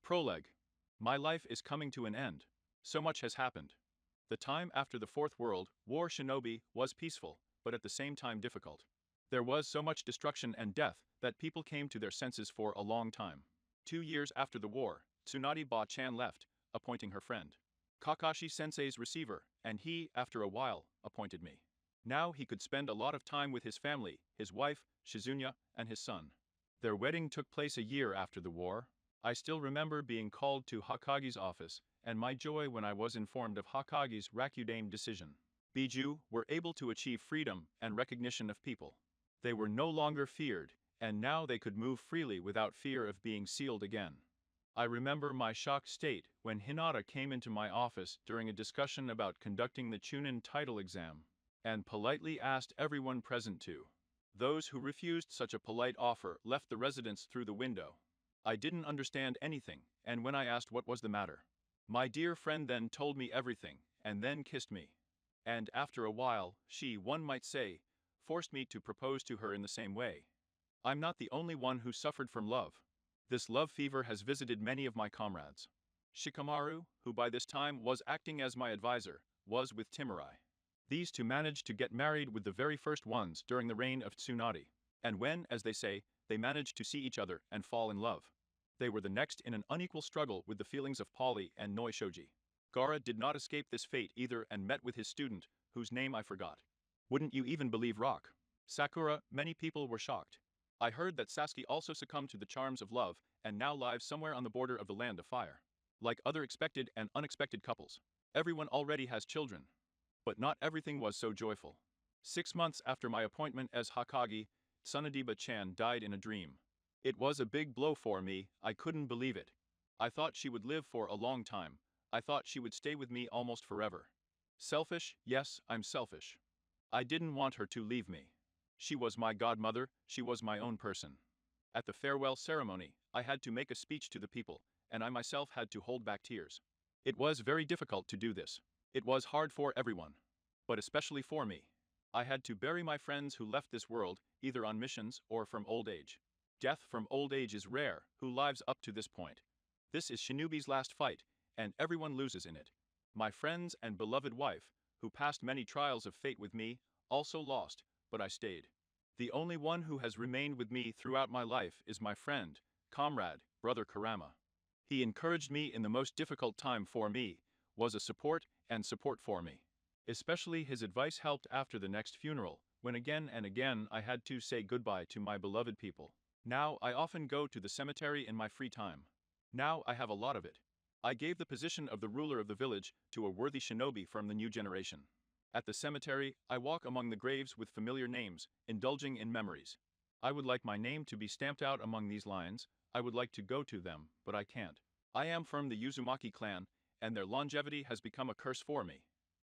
Prologue. My life is coming to an end. So much has happened. The time after the Fourth World War Shinobi was peaceful, but at the same time difficult. There was so much destruction and death that people came to their senses for a long time. 2 years after the war, Tsunade Ba-chan left, appointing her friend Kakashi-sensei's receiver, and he, after a while, appointed me. Now he could spend a lot of time with his family, his wife, Shizunya, and his son. Their wedding took place a year after the war. I still remember being called to Hokage's office, and my joy when I was informed of Hokage's Rakudame decision. Biju were able to achieve freedom and recognition of people. They were no longer feared, and now they could move freely without fear of being sealed again. I remember my shocked state when Hinata came into my office during a discussion about conducting the Chunin title exam, and politely asked everyone present to. Those who refused such a polite offer left the residence through the window. I didn't understand anything, and when I asked what was the matter, my dear friend then told me everything, and then kissed me. And after a while, she, one might say, forced me to propose to her in the same way. I'm not the only one who suffered from love. This love fever has visited many of my comrades. Shikamaru, who by this time was acting as my advisor, was with Timurai. These two managed to get married with the very first ones during the reign of Tsunade. And when, as they say, they managed to see each other and fall in love, they were the next in an unequal struggle with the feelings of Polly and Noi Shoji. Gaara did not escape this fate either and met with his student, whose name I forgot. Wouldn't you even believe Rock? Sakura, many people were shocked. I heard that Sasuke also succumbed to the charms of love and now lives somewhere on the border of the land of fire. Like other expected and unexpected couples, everyone already has children. But not everything was so joyful. 6 months after my appointment as Hokage, Tsunade Ba-chan died in a dream. It was a big blow for me, I couldn't believe it. I thought she would live for a long time. I thought she would stay with me almost forever. Selfish, yes, I'm selfish. I didn't want her to leave me. She was my godmother, she was my own person. At the farewell ceremony, I had to make a speech to the people, and I myself had to hold back tears. It was very difficult to do this. It was hard for everyone. But especially for me. I had to bury my friends who left this world, either on missions or from old age. Death from old age is rare, who lives up to this point. This is Shinobi's last fight, and everyone loses in it. My friends and beloved wife, who passed many trials of fate with me, also lost, but I stayed. The only one who has remained with me throughout my life is my friend, comrade, brother Kurama. He encouraged me in the most difficult time for me, was a support for me. Especially his advice helped after the next funeral, when again and again I had to say goodbye to my beloved people. Now I often go to the cemetery in my free time. Now I have a lot of it. I gave the position of the ruler of the village to a worthy shinobi from the new generation. At the cemetery, I walk among the graves with familiar names, indulging in memories. I would like my name to be stamped out among these lines. I would like to go to them, but I can't. I am from the Uzumaki clan, and their longevity has become a curse for me.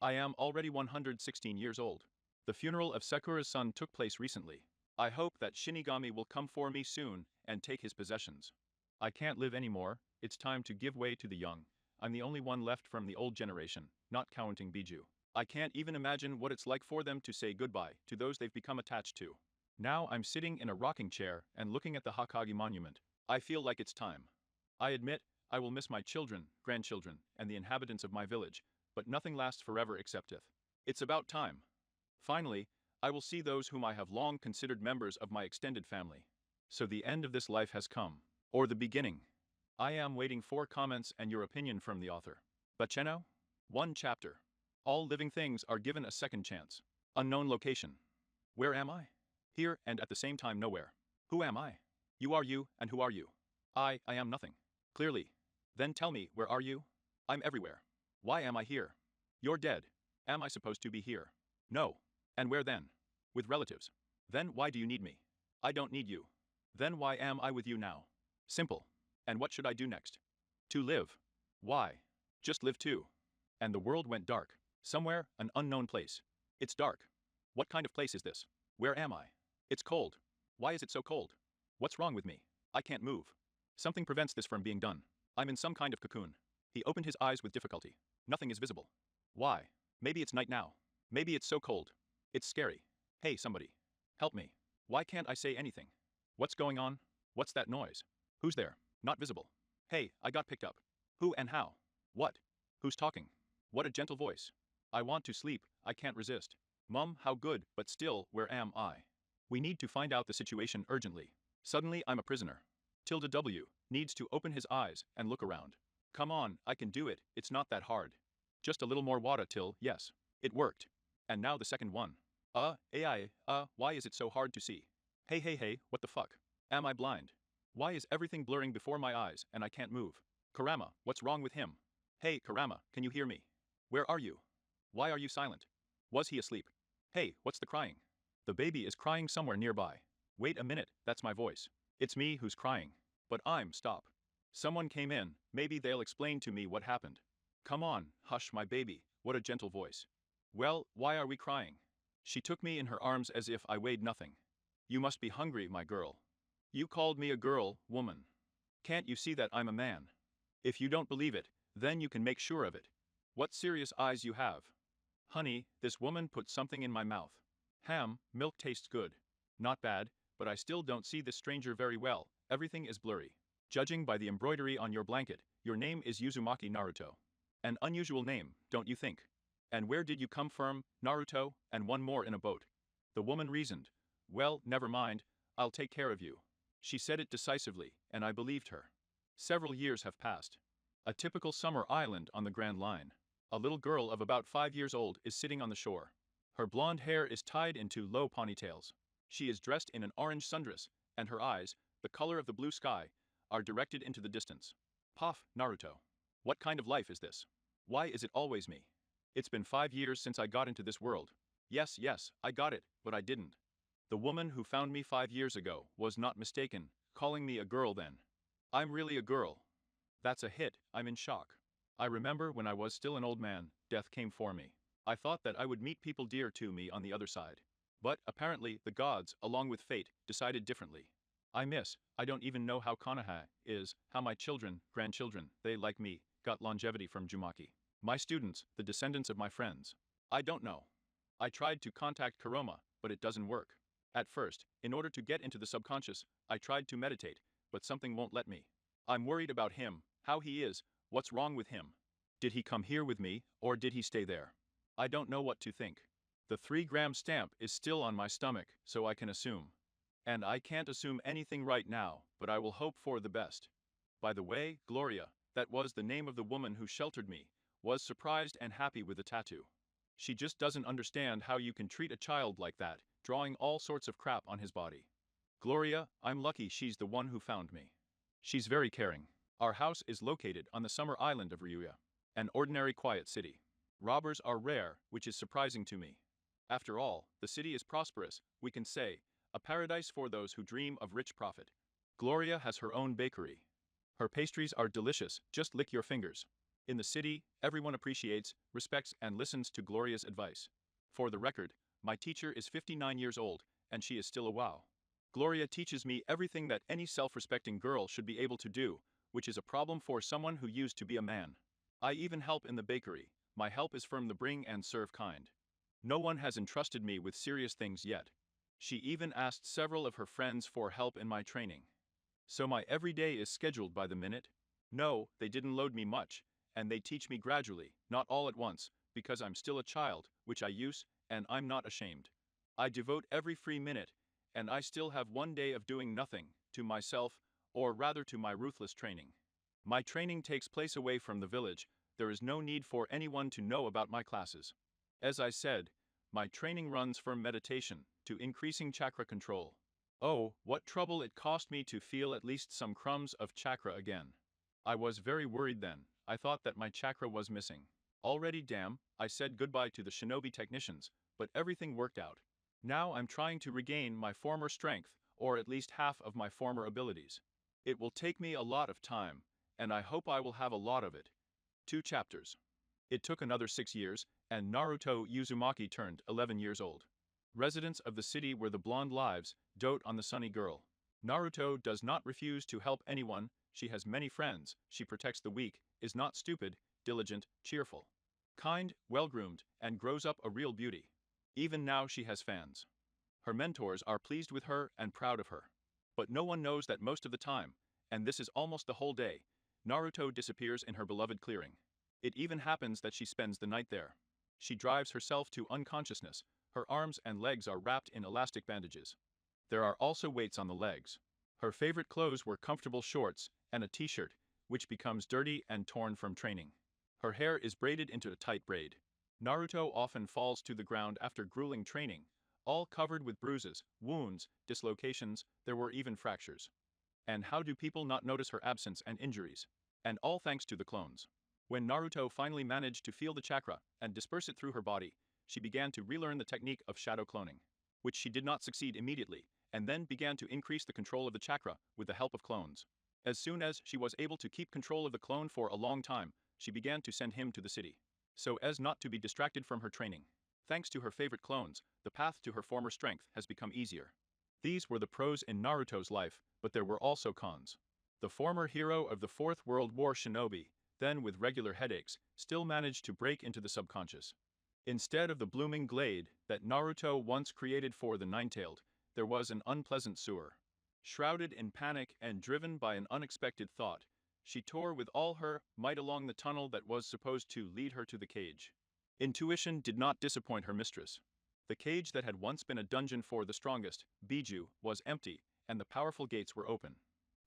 I am already 116 years old. The funeral of Sakura's son took place recently. I hope that Shinigami will come for me soon and take his possessions. I can't live anymore, it's time to give way to the young. I'm the only one left from the old generation, not counting Biju. I can't even imagine what it's like for them to say goodbye to those they've become attached to. Now I'm sitting in a rocking chair and looking at the Hokage monument. I feel like it's time. I admit, I will miss my children, grandchildren, and the inhabitants of my village, but nothing lasts forever except death. It's about time. Finally, I will see those whom I have long considered members of my extended family. So the end of this life has come. Or the beginning. I am waiting for comments and your opinion from the author. Baceno? 1 chapter. All living things are given a second chance. Unknown location. Where am I? Here and at the same time nowhere. Who am I? You are you, and who are you? I am nothing. Clearly. Then tell me, where are you? I'm everywhere. Why am I here? You're dead. Am I supposed to be here? No. And where then? With relatives. Then why do you need me? I don't need you. Then why am I with you now? Simple. And what should I do next? To live. Why? Just live too. And the world went dark. Somewhere, an unknown place. It's dark. What kind of place is this? Where am I? It's cold. Why is it so cold? What's wrong with me? I can't move. Something prevents this from being done. I'm in some kind of cocoon. He opened his eyes with difficulty. Nothing is visible. Why? Maybe it's night now. Maybe it's so cold. It's scary. Hey, somebody. Help me. Why can't I say anything? What's going on? What's that noise? Who's there? Not visible. Hey, I got picked up. Who and how? What? Who's talking? What a gentle voice. I want to sleep, I can't resist. Mum, how good, but still, where am I? We need to find out the situation urgently. Suddenly I'm a prisoner. Tilda W. needs to open his eyes and look around. Come on, I can do it, it's not that hard. Just a little more water till, yes. It worked. And now the second one. AI, why is it so hard to see? Hey, what the fuck? Am I blind? Why is everything blurring before my eyes and I can't move? Kurama, what's wrong with him? Hey, Kurama, can you hear me? Where are you? Why are you silent? Was he asleep? Hey, what's the crying? The baby is crying somewhere nearby. Wait a minute, that's my voice. It's me who's crying. But stop. Someone came in, maybe they'll explain to me what happened. Come on, hush my baby, what a gentle voice. Well, why are we crying? She took me in her arms as if I weighed nothing. You must be hungry, my girl. You called me a girl, woman. Can't you see that I'm a man? If you don't believe it, then you can make sure of it. What serious eyes you have. Honey, this woman put something in my mouth. Ham, milk tastes good. Not bad, but I still don't see this stranger very well, everything is blurry. Judging by the embroidery on your blanket, your name is Uzumaki Naruto. An unusual name, don't you think? And where did you come from, Naruto, and one more in a boat? The woman reasoned. Well, never mind, I'll take care of you. She said it decisively, and I believed her. Several years have passed. A typical summer island on the Grand Line. A little girl of about 5 years old is sitting on the shore. Her blonde hair is tied into low ponytails. She is dressed in an orange sundress, and her eyes, the color of the blue sky, are directed into the distance. Puff, Naruto. What kind of life is this? Why is it always me? It's been 5 years since I got into this world. Yes, I got it, but I didn't. The woman who found me 5 years ago was not mistaken, calling me a girl then. I'm really a girl. That's a hit, I'm in shock. I remember when I was still an old man, death came for me. I thought that I would meet people dear to me on the other side. But apparently the gods, along with fate, decided differently. I don't even know how Konoha is, how my children, grandchildren, they like me, got longevity from Uzumaki. My students, the descendants of my friends. I don't know. I tried to contact Kurama, but it doesn't work. At first, in order to get into the subconscious, I tried to meditate, but something won't let me. I'm worried about him, how he is, what's wrong with him. Did he come here with me, or did he stay there? I don't know what to think. The 3-gram stamp is still on my stomach, so I can assume. And I can't assume anything right now, but I will hope for the best. By the way, Gloria, that was the name of the woman who sheltered me, was surprised and happy with the tattoo. She just doesn't understand how you can treat a child like that, drawing all sorts of crap on his body. Gloria, I'm lucky she's the one who found me. She's very caring. Our house is located on the summer island of Ryuya, an ordinary quiet city. Robbers are rare, which is surprising to me. After all, the city is prosperous, we can say, a paradise for those who dream of rich profit. Gloria has her own bakery. Her pastries are delicious, just lick your fingers. In the city, everyone appreciates, respects, and listens to Gloria's advice. For the record, my teacher is 59 years old, and she is still a wow. Gloria teaches me everything that any self-respecting girl should be able to do, which is a problem for someone who used to be a man. I even help in the bakery. My help is from the bring and serve kind. No one has entrusted me with serious things yet. She even asked several of her friends for help in my training. So my everyday is scheduled by the minute. No, they didn't load me much, and they teach me gradually, not all at once, because I'm still a child, which I use, and I'm not ashamed. I devote every free minute, and I still have one day of doing nothing, to myself, or rather to my ruthless training. My training takes place away from the village, there is no need for anyone to know about my classes. As I said, my training runs from meditation to increasing chakra control. Oh, what trouble it cost me to feel at least some crumbs of chakra again. I was very worried then, I thought that my chakra was missing. Already damn, I said goodbye to the shinobi technicians, but everything worked out. Now I'm trying to regain my former strength, or at least half of my former abilities. It will take me a lot of time, and I hope I will have a lot of it. 2 chapters. It took another 6 years, and Naruto Uzumaki turned 11 years old. Residents of the city where the blonde lives dote on the sunny girl. Naruto does not refuse to help anyone, she has many friends, she protects the weak, is not stupid, diligent, cheerful. Kind, well-groomed, and grows up a real beauty. Even now she has fans. Her mentors are pleased with her and proud of her. But no one knows that most of the time, and this is almost the whole day, Naruto disappears in her beloved clearing. It even happens that she spends the night there. She drives herself to unconsciousness. Her arms and legs are wrapped in elastic bandages. There are also weights on the legs. Her favorite clothes were comfortable shorts and a t-shirt, which becomes dirty and torn from training. Her hair is braided into a tight braid. Naruto often falls to the ground after grueling training, all covered with bruises, wounds, dislocations, there were even fractures. And how do people not notice her absence and injuries? And all thanks to the clones. When Naruto finally managed to feel the chakra and disperse it through her body, she began to relearn the technique of shadow cloning, which she did not succeed immediately, and then began to increase the control of the chakra with the help of clones. As soon as she was able to keep control of the clone for a long time, she began to send him to the city, so as not to be distracted from her training. Thanks to her favorite clones, the path to her former strength has become easier. These were the pros in Naruto's life, but there were also cons. The former hero of the Fourth World War shinobi, then with regular headaches, still managed to break into the subconscious. Instead of the blooming glade that Naruto once created for the Nine-Tailed, there was an unpleasant sewer. Shrouded in panic and driven by an unexpected thought, she tore with all her might along the tunnel that was supposed to lead her to the cage. Intuition did not disappoint her mistress. The cage that had once been a dungeon for the strongest, Biju, was empty, and the powerful gates were open.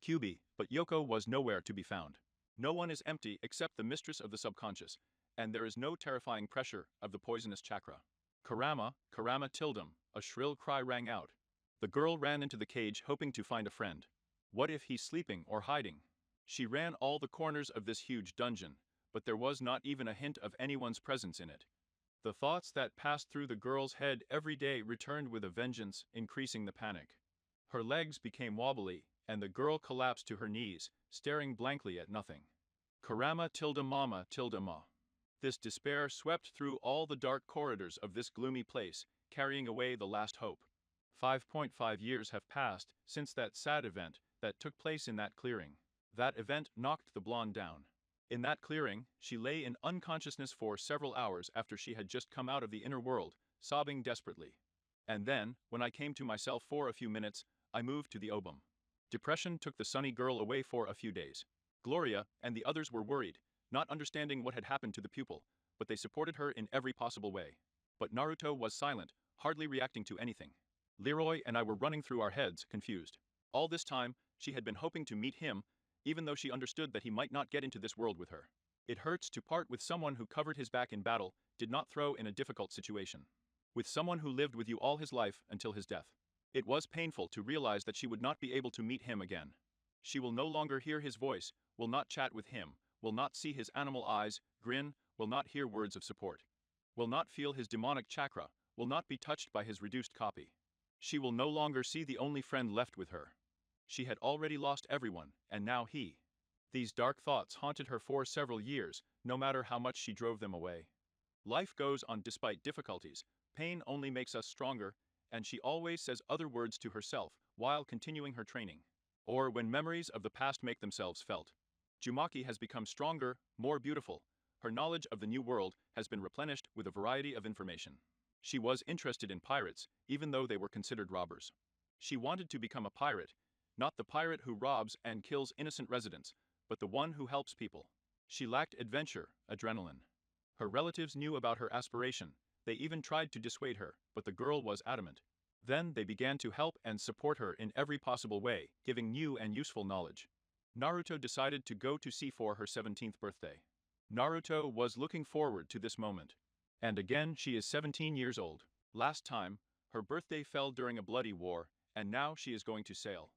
QB, but Yoko was nowhere to be found. No one is empty except the mistress of the subconscious, and there is no terrifying pressure of the poisonous chakra. Kurama, Kurama Tildum, a shrill cry rang out. The girl ran into the cage hoping to find a friend. What if he's sleeping or hiding? She ran all the corners of this huge dungeon, but there was not even a hint of anyone's presence in it. The thoughts that passed through the girl's head every day returned with a vengeance, increasing the panic. Her legs became wobbly, and the girl collapsed to her knees, staring blankly at nothing. Kurama tilde mama tilde ma. This despair swept through all the dark corridors of this gloomy place, carrying away the last hope. 5.5 years have passed since that sad event that took place in that clearing. That event knocked the blonde down. In that clearing, she lay in unconsciousness for several hours after she had just come out of the inner world, sobbing desperately. And then, when I came to myself for a few minutes, I moved to the Obum. Depression took the sunny girl away for a few days. Gloria and the others were worried, not understanding what had happened to the pupil, but they supported her in every possible way. But Naruto was silent, hardly reacting to anything. Leroy and I were running through our heads, confused. All this time, she had been hoping to meet him, even though she understood that he might not get into this world with her. It hurts to part with someone who covered his back in battle, did not throw in a difficult situation. With someone who lived with you all his life until his death. It was painful to realize that she would not be able to meet him again. She will no longer hear his voice, will not chat with him, will not see his animal eyes, grin, will not hear words of support. Will not feel his demonic chakra, will not be touched by his reduced copy. She will no longer see the only friend left with her. She had already lost everyone, and now he. These dark thoughts haunted her for several years, no matter how much she drove them away. Life goes on despite difficulties, pain only makes us stronger, and she always says other words to herself while continuing her training. Or when memories of the past make themselves felt. Uzumaki has become stronger, more beautiful. Her knowledge of the new world has been replenished with a variety of information. She was interested in pirates, even though they were considered robbers. She wanted to become a pirate, not the pirate who robs and kills innocent residents, but the one who helps people. She lacked adventure, adrenaline. Her relatives knew about her aspiration. They even tried to dissuade her, but the girl was adamant. Then they began to help and support her in every possible way, giving new and useful knowledge. Naruto decided to go to sea for her 17th birthday. Naruto was looking forward to this moment. And again she is 17 years old. Last time, her birthday fell during a bloody war, and now she is going to sail.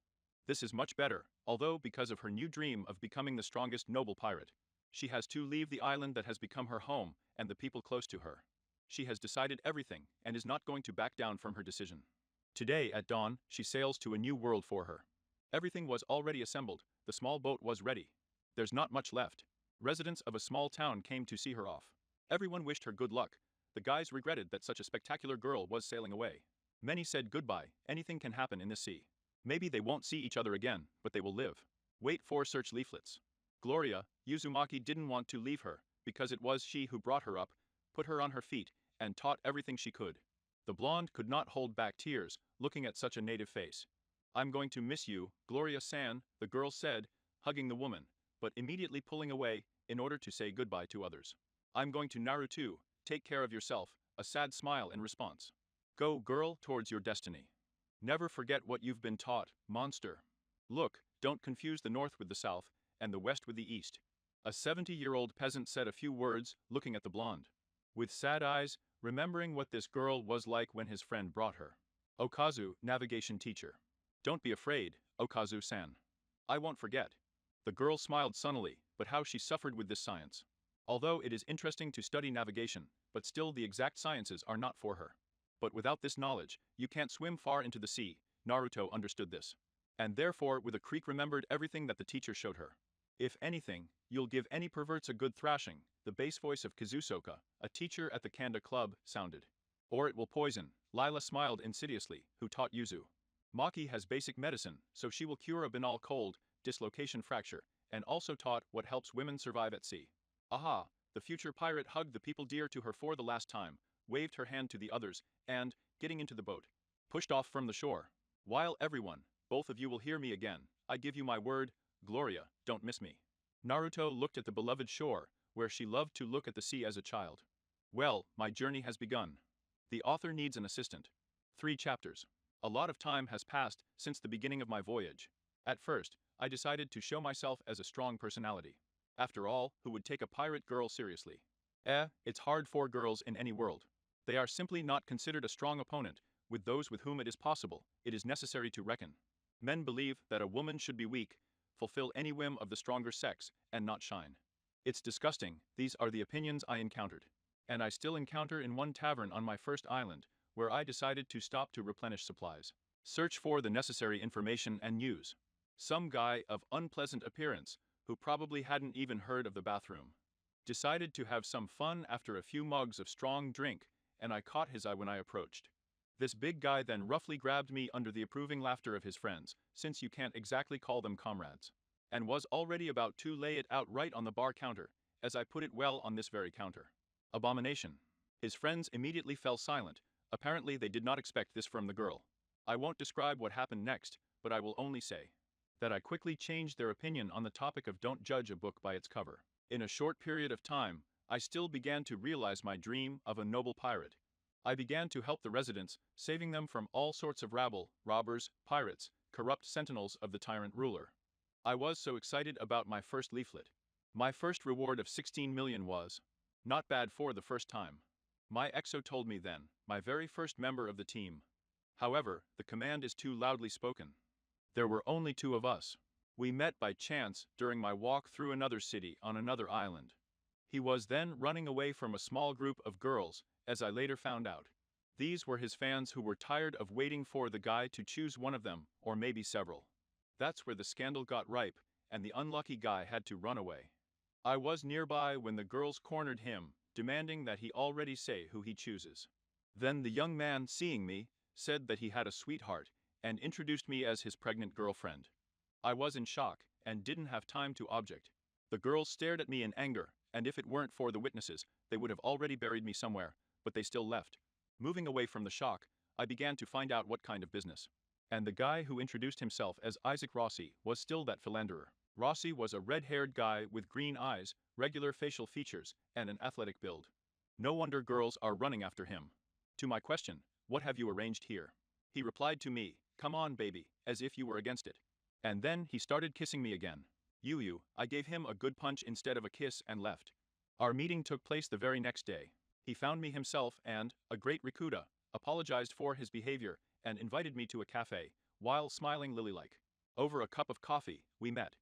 This is much better, although because of her new dream of becoming the strongest noble pirate, she has to leave the island that has become her home and the people close to her. She has decided everything and is not going to back down from her decision. Today at dawn, she sails to a new world for her. Everything was already assembled, the small boat was ready. There's not much left. Residents of a small town came to see her off. Everyone wished her good luck. The guys regretted that such a spectacular girl was sailing away. Many said goodbye, anything can happen in the sea. Maybe they won't see each other again, but they will live. Wait for search leaflets. Gloria, Uzumaki didn't want to leave her, because it was she who brought her up, put her on her feet, and taught everything she could. The blonde could not hold back tears, looking at such a native face. I'm going to miss you, Gloria-san, the girl said, hugging the woman, but immediately pulling away in order to say goodbye to others. I'm going to Naruto, take care of yourself, a sad smile in response. Go, girl, towards your destiny. Never forget what you've been taught, monster. Look, don't confuse the north with the south, and the west with the east. A 70-year-old peasant said a few words, looking at the blonde. With sad eyes, remembering what this girl was like when his friend brought her. Okazu, navigation teacher. Don't be afraid, Okazu-san. I won't forget. The girl smiled sunnily, but how she suffered with this science. Although it is interesting to study navigation, but still the exact sciences are not for her. But without this knowledge, you can't swim far into the sea. Naruto understood this. And therefore with a creak remembered everything that the teacher showed her. If anything, you'll give any perverts a good thrashing, the bass voice of Kazusoka, a teacher at the Kanda Club, sounded. Or it will poison, Lila smiled insidiously, who taught Yuzu. Maki has basic medicine, so she will cure a banal cold, dislocation fracture, and also taught what helps women survive at sea. Aha, the future pirate hugged the people dear to her for the last time, waved her hand to the others, and, getting into the boat, pushed off from the shore. While everyone, both of you will hear me again, I give you my word, Gloria, don't miss me. Naruto looked at the beloved shore, where she loved to look at the sea as a child. Well, my journey has begun. The author needs an assistant. 3 chapters. A lot of time has passed since the beginning of my voyage. At first, I decided to show myself as a strong personality. After all, who would take a pirate girl seriously? It's hard for girls in any world. They are simply not considered a strong opponent. With those with whom it is possible, it is necessary to reckon. Men believe that a woman should be weak, fulfill any whim of the stronger sex, and not shine. It's disgusting, these are the opinions I encountered. And I still encounter in one tavern on my first island, where I decided to stop to replenish supplies. Search for the necessary information and news. Some guy of unpleasant appearance, who probably hadn't even heard of the bathroom. Decided to have some fun after a few mugs of strong drink, and I caught his eye when I approached. This big guy then roughly grabbed me under the approving laughter of his friends, since you can't exactly call them comrades. And was already about to lay it out right on the bar counter, as I put it well on this very counter. Abomination. His friends immediately fell silent, apparently they did not expect this from the girl. I won't describe what happened next, but I will only say that I quickly changed their opinion on the topic of don't judge a book by its cover. In a short period of time, I still began to realize my dream of a noble pirate. I began to help the residents, saving them from all sorts of rabble, robbers, pirates, corrupt sentinels of the tyrant ruler. I was so excited about my first leaflet. My first reward of 16 million was not bad for the first time. My exo told me then, my very first member of the team. However, the command is too loudly spoken. There were only 2 of us. We met by chance during my walk through another city on another island. He was then running away from a small group of girls, as I later found out. These were his fans who were tired of waiting for the guy to choose one of them, or maybe several. That's where the scandal got ripe, and the unlucky guy had to run away. I was nearby when the girls cornered him, demanding that he already say who he chooses. Then the young man, seeing me, said that he had a sweetheart, and introduced me as his pregnant girlfriend. I was in shock, and didn't have time to object. The girls stared at me in anger, and if it weren't for the witnesses, they would have already buried me somewhere, but they still left. Moving away from the shock, I began to find out what kind of business. And the guy who introduced himself as Isaac Rossi was still that philanderer. Rossi was a red-haired guy with green eyes, regular facial features, and an athletic build. No wonder girls are running after him. To my question, what have you arranged here? He replied to me, come on baby, as if you were against it. And then he started kissing me again. I gave him a good punch instead of a kiss and left. Our meeting took place the very next day. He found me himself and, a great Rikuda, apologized for his behavior and invited me to a cafe, while smiling lily-like. Over a cup of coffee, we met.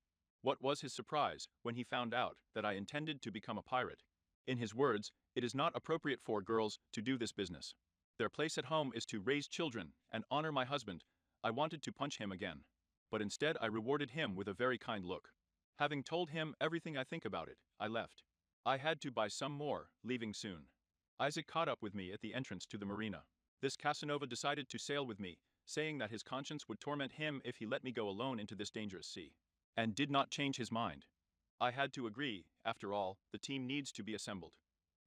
What was his surprise when he found out that I intended to become a pirate? In his words, it is not appropriate for girls to do this business. Their place at home is to raise children and honor my husband. I wanted to punch him again. But instead I rewarded him with a very kind look. Having told him everything I think about it, I left. I had to buy some more, leaving soon. Isaac caught up with me at the entrance to the marina. This Casanova decided to sail with me, saying that his conscience would torment him if he let me go alone into this dangerous sea. And did not change his mind. I had to agree, after all, the team needs to be assembled.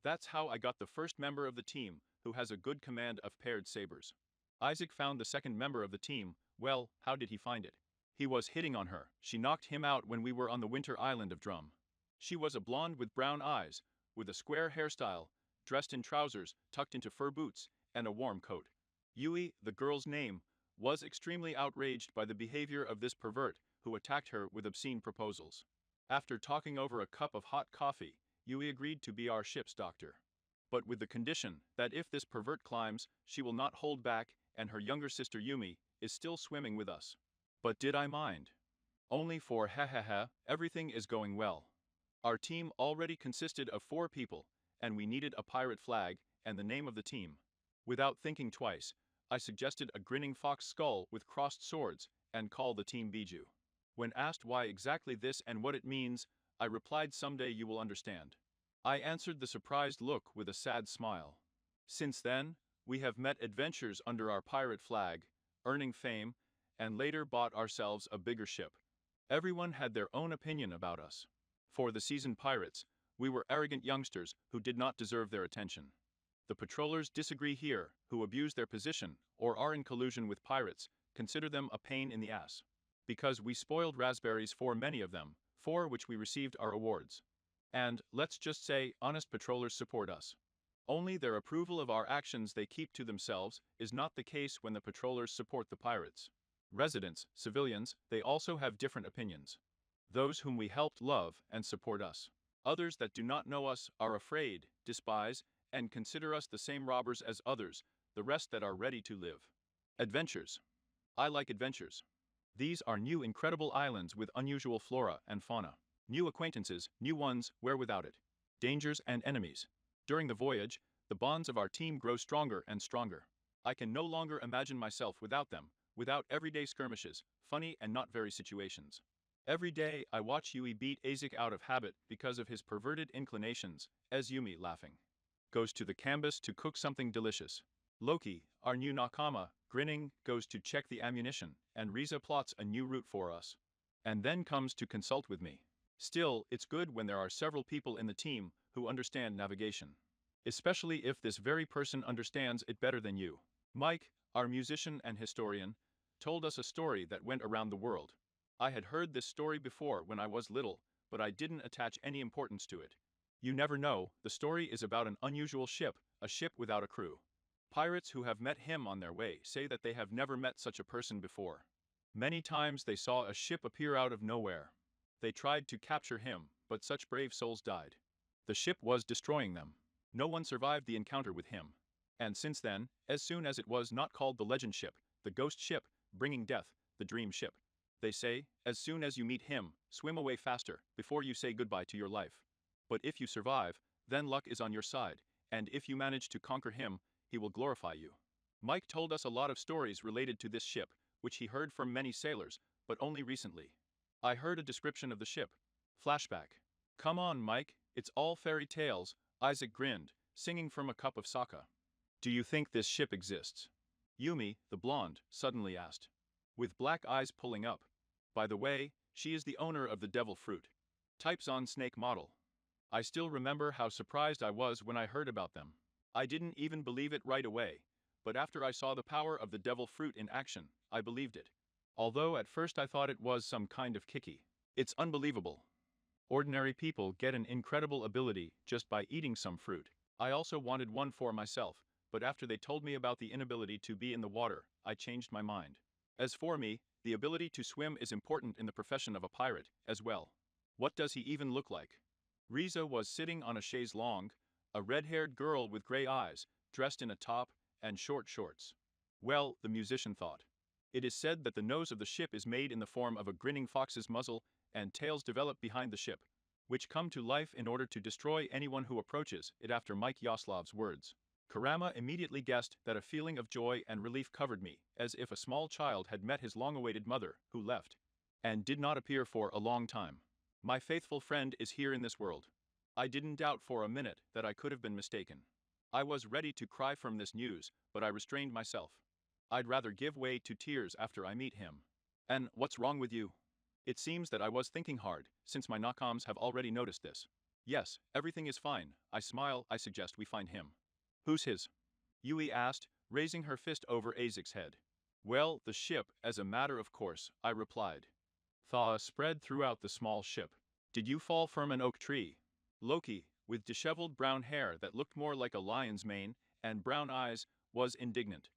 That's how I got the first member of the team, who has a good command of paired sabers. Isaac found the second member of the team. Well, how did he find it? He was hitting on her. She knocked him out when we were on the winter island of Drum. She was a blonde with brown eyes, with a square hairstyle, dressed in trousers tucked into fur boots, and a warm coat. Yui, the girl's name, was extremely outraged by the behavior of this pervert, who attacked her with obscene proposals. After talking over a cup of hot coffee, Yui agreed to be our ship's doctor. But with the condition that if this pervert climbs, she will not hold back, and her younger sister Yumi is still swimming with us. But did I mind? Only for everything is going well. Our team already consisted of 4 people, and we needed a pirate flag and the name of the team. Without thinking twice, I suggested a grinning fox skull with crossed swords and call the team Biju. When asked why exactly this and what it means, I replied, someday you will understand. I answered the surprised look with a sad smile. Since then, we have met adventures under our pirate flag, earning fame, and later bought ourselves a bigger ship. Everyone had their own opinion about us. For the seasoned pirates, we were arrogant youngsters who did not deserve their attention. The patrollers disagree here, who abuse their position or are in collusion with pirates, consider them a pain in the ass. Because we spoiled raspberries for many of them, for which we received our awards. And, let's just say, honest patrollers support us. Only their approval of our actions they keep to themselves is not the case when the patrollers support the pirates. Residents, civilians, they also have different opinions. Those whom we helped love and support us. Others that do not know us are afraid, despise, and consider us the same robbers as others, the rest that are ready to live. Adventures. I like adventures. These are new incredible islands with unusual flora and fauna. New acquaintances, new ones, where without it. Dangers and enemies. During the voyage, the bonds of our team grow stronger and stronger. I can no longer imagine myself without them, without everyday skirmishes, funny and not very situations. Every day I watch Yui beat Isaac out of habit because of his perverted inclinations, as Yumi, laughing, goes to the canvas to cook something delicious. Loki, our new nakama, grinning, goes to check the ammunition, and Riza plots a new route for us. And then comes to consult with me. Still, it's good when there are several people in the team who understand navigation. Especially if this very person understands it better than you. Mike, our musician and historian, told us a story that went around the world. I had heard this story before when I was little, but I didn't attach any importance to it. You never know, the story is about an unusual ship, a ship without a crew. Pirates who have met him on their way say that they have never met such a person before. Many times they saw a ship appear out of nowhere. They tried to capture him, but such brave souls died. The ship was destroying them. No one survived the encounter with him. And since then, as soon as it was not called the legend ship, the ghost ship, bringing death, the dream ship. They say, as soon as you meet him, swim away faster, before you say goodbye to your life. But if you survive, then luck is on your side, and if you manage to conquer him, he will glorify you. Mike told us a lot of stories related to this ship, which he heard from many sailors, but only recently. I heard a description of the ship. Flashback. Come on, Mike, it's all fairy tales, Isaac grinned, singing from a cup of sake. Do you think this ship exists? Yumi, the blonde, suddenly asked, with black eyes pulling up. By the way, she is the owner of the devil fruit. Types on snake model. I still remember how surprised I was when I heard about them. I didn't even believe it right away, but after I saw the power of the devil fruit in action, I believed it. Although at first I thought it was some kind of kicky. It's unbelievable. Ordinary people get an incredible ability just by eating some fruit. I also wanted one for myself, but after they told me about the inability to be in the water, I changed my mind. As for me, the ability to swim is important in the profession of a pirate, as well. What does he even look like? Riza was sitting on a chaise longue, a red-haired girl with gray eyes, dressed in a top and short shorts. Well, the musician thought. It is said that the nose of the ship is made in the form of a grinning fox's muzzle, and tails develop behind the ship, which come to life in order to destroy anyone who approaches it after Mike Yaslov's words. Kurama immediately guessed that a feeling of joy and relief covered me, as if a small child had met his long-awaited mother, who left, and did not appear for a long time. My faithful friend is here in this world. I didn't doubt for a minute that I could have been mistaken. I was ready to cry from this news, but I restrained myself. I'd rather give way to tears after I meet him. And what's wrong with you? It seems that I was thinking hard, since my nakams have already noticed this. Yes, everything is fine. I smile. I suggest we find him. Who's his? Yui asked, raising her fist over Isaac's head. Well, the ship, as a matter of course, I replied. Thaw spread throughout the small ship. Did you fall from an oak tree? Loki, with disheveled brown hair that looked more like a lion's mane, and brown eyes, was indignant.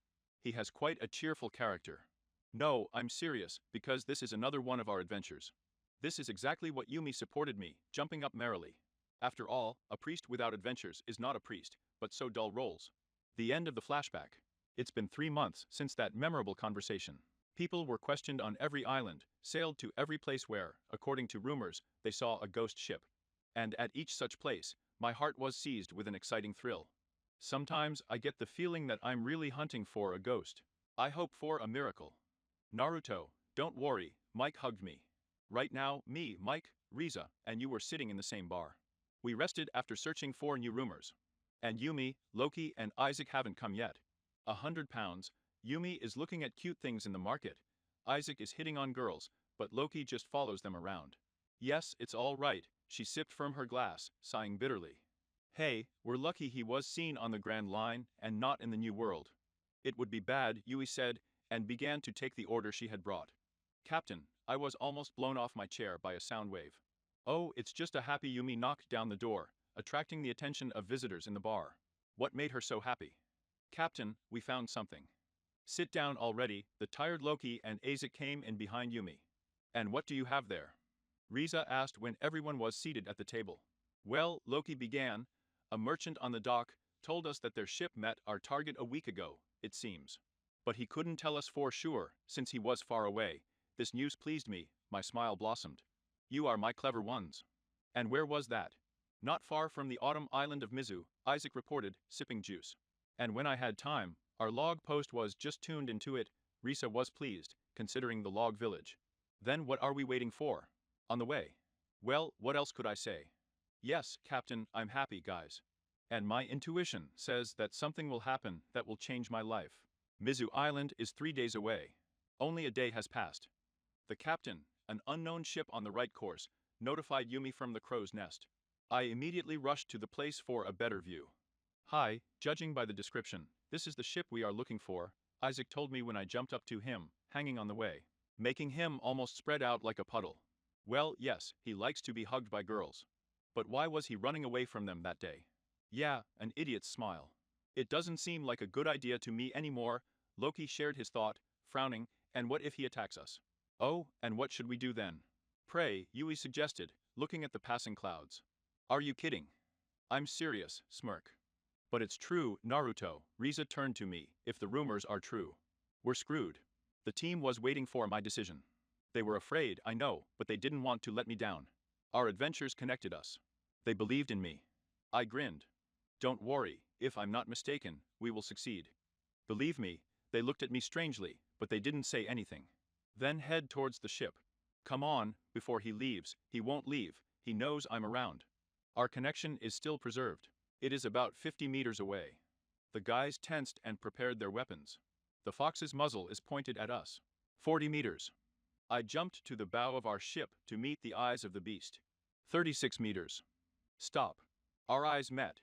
He has quite a cheerful character. No, I'm serious, because this is another one of our adventures. This is exactly what Yumi supported me, jumping up merrily. After all, a priest without adventures is not a priest, but so dull rolls. The end of the flashback. It's been 3 months since that memorable conversation. People were questioned on every island, sailed to every place where, according to rumors, they saw a ghost ship. And at each such place, my heart was seized with an exciting thrill. Sometimes I get the feeling that I'm really hunting for a ghost. I hope for a miracle. Naruto, don't worry, Mike hugged me. Right now, me, Mike, Riza, and you were sitting in the same bar. We rested after searching for new rumors. And Yumi, Loki, and Isaac haven't come yet. 100 pounds, Yumi is looking at cute things in the market. Isaac is hitting on girls, but Loki just follows them around. Yes, it's all right, she sipped from her glass, sighing bitterly. Hey, we're lucky he was seen on the Grand Line and not in the New World. It would be bad, Yui said, and began to take the order she had brought. Captain, I was almost blown off my chair by a sound wave. Oh, it's just a happy Yumi knocked down the door, attracting the attention of visitors in the bar. What made her so happy? Captain, we found something. Sit down already, the tired Loki and Isaac came in behind Yumi. And what do you have there? Riza asked when everyone was seated at the table. Well, Loki began, a merchant on the dock told us that their ship met our target a week ago, it seems. But he couldn't tell us for sure, since he was far away. This news pleased me, my smile blossomed. You are my clever ones. And where was that? Not far from the autumn island of Mizu, Isaac reported, sipping juice. And when I had time, our log post was just tuned into it. Risa was pleased, considering the log village. Then what are we waiting for? On the way. Well, what else could I say? Yes, Captain, I'm happy, guys. And my intuition says that something will happen that will change my life. Mizu Island is 3 days away. Only a day has passed. The captain, an unknown ship on the right course, notified Yumi from the crow's nest. I immediately rushed to the place for a better view. Hi, judging by the description, this is the ship we are looking for, Isaac told me when I jumped up to him, hanging on the way, making him almost spread out like a puddle. Well, yes, he likes to be hugged by girls. But why was he running away from them that day? Yeah, an idiot's smile. It doesn't seem like a good idea to me anymore, Loki shared his thought, frowning, and what if he attacks us? Oh, and what should we do then? Pray, Yui suggested, looking at the passing clouds. Are you kidding? I'm serious, smirk. But it's true, Naruto, Riza turned to me, if the rumors are true. We're screwed. The team was waiting for my decision. They were afraid, I know, but they didn't want to let me down. Our adventures connected us. They believed in me. I grinned. Don't worry, if I'm not mistaken, we will succeed. Believe me, they looked at me strangely, but they didn't say anything. Then head towards the ship. Come on, before he leaves, he won't leave, he knows I'm around. Our connection is still preserved. It is about 50 meters away. The guys tensed and prepared their weapons. The fox's muzzle is pointed at us. 40 meters. I jumped to the bow of our ship to meet the eyes of the beast. 36 meters. Stop. Our eyes met.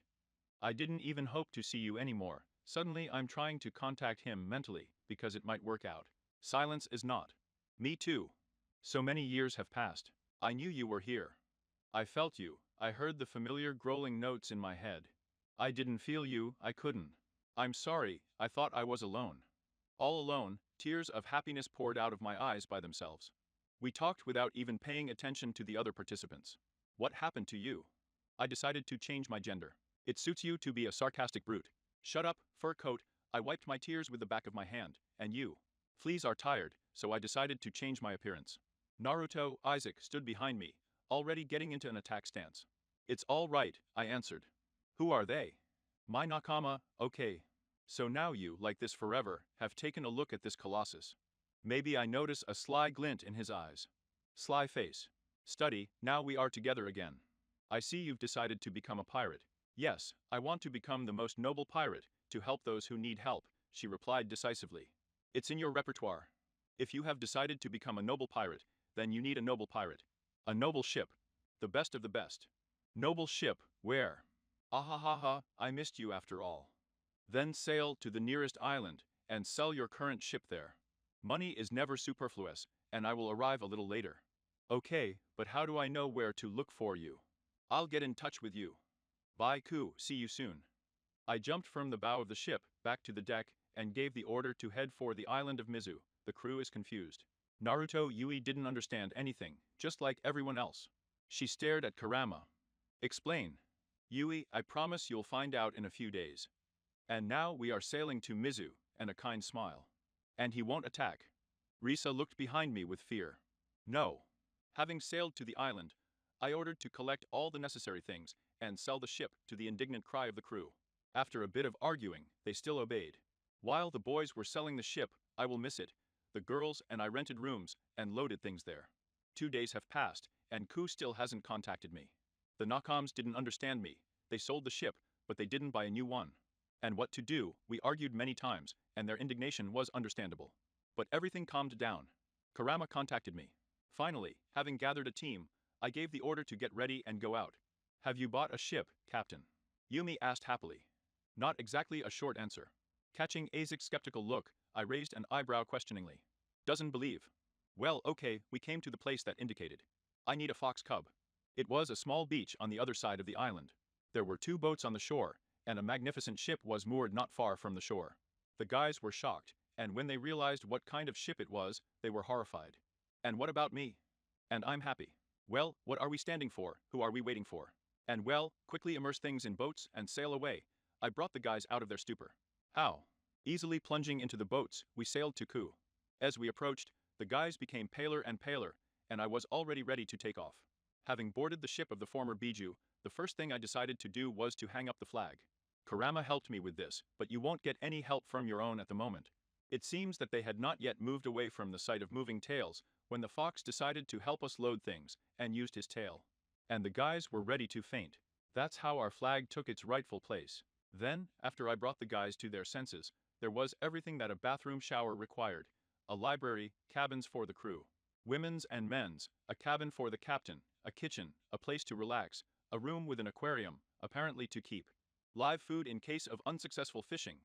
I didn't even hope to see you anymore. Suddenly I'm trying to contact him mentally, because it might work out. Silence is not. Me too. So many years have passed. I knew you were here. I felt you. I heard the familiar growling notes in my head. I didn't feel you, I couldn't. I'm sorry, I thought I was alone. All alone, tears of happiness poured out of my eyes by themselves. We talked without even paying attention to the other participants. What happened to you? I decided to change my gender. It suits you to be a sarcastic brute. Shut up, fur coat, I wiped my tears with the back of my hand, and you. Fleas are tired, so I decided to change my appearance. Naruto, Isaac stood behind me, already getting into an attack stance. It's all right, I answered. Who are they? My nakama, okay. So now you, like this forever, have taken a look at this colossus. Maybe I notice a sly glint in his eyes. Sly face. Study, now we are together again. I see you've decided to become a pirate. Yes, I want to become the most noble pirate, to help those who need help, she replied decisively. It's in your repertoire. If you have decided to become a noble pirate, then you need a noble pirate. A noble ship. The best of the best. Noble ship, where? Ahahaha, I missed you after all. Then sail to the nearest island, and sell your current ship there. Money is never superfluous, and I will arrive a little later. Okay, but how do I know where to look for you? I'll get in touch with you. Bye, Ku, see you soon. I jumped from the bow of the ship back to the deck and gave the order to head for the island of Mizu. The crew is confused. Naruto Yui didn't understand anything, just like everyone else. She stared at Kurama. Explain. Yui, I promise you'll find out in a few days. And now we are sailing to Mizu, and a kind smile. And he won't attack. Risa looked behind me with fear. No. Having sailed to the island, I ordered to collect all the necessary things and sell the ship to the indignant cry of the crew. After a bit of arguing, they still obeyed. While the boys were selling the ship, I will miss it. The girls and I rented rooms and loaded things there. 2 days have passed, and Ku still hasn't contacted me. The Nakams didn't understand me. They sold the ship, but they didn't buy a new one. And what to do, we argued many times, and their indignation was understandable. But everything calmed down. Kurama contacted me. Finally, having gathered a team, I gave the order to get ready and go out. Have you bought a ship, Captain? Yumi asked happily. Not exactly a short answer. Catching Isaac's skeptical look, I raised an eyebrow questioningly. Doesn't believe. Well, okay, we came to the place that indicated. I need a fox cub. It was a small beach on the other side of the island. There were 2 boats on the shore, and a magnificent ship was moored not far from the shore. The guys were shocked, and when they realized what kind of ship it was, they were horrified. And what about me? And I'm happy. Well, what are we standing for? Who are we waiting for? And well, quickly immerse things in boats and sail away. I brought the guys out of their stupor. How? Easily plunging into the boats, we sailed to Ku. As we approached, the guys became paler and paler, and I was already ready to take off. Having boarded the ship of the former Biju, the first thing I decided to do was to hang up the flag. Kurama helped me with this, but you won't get any help from your own at the moment. It seems that they had not yet moved away from the site of moving tails when the fox decided to help us load things and used his tail. And the guys were ready to faint. That's how our flag took its rightful place. Then, after I brought the guys to their senses, there was everything that a bathroom shower required: a library, cabins for the crew, women's and men's, a cabin for the captain, a kitchen, a place to relax, a room with an aquarium, apparently to keep live food in case of unsuccessful fishing,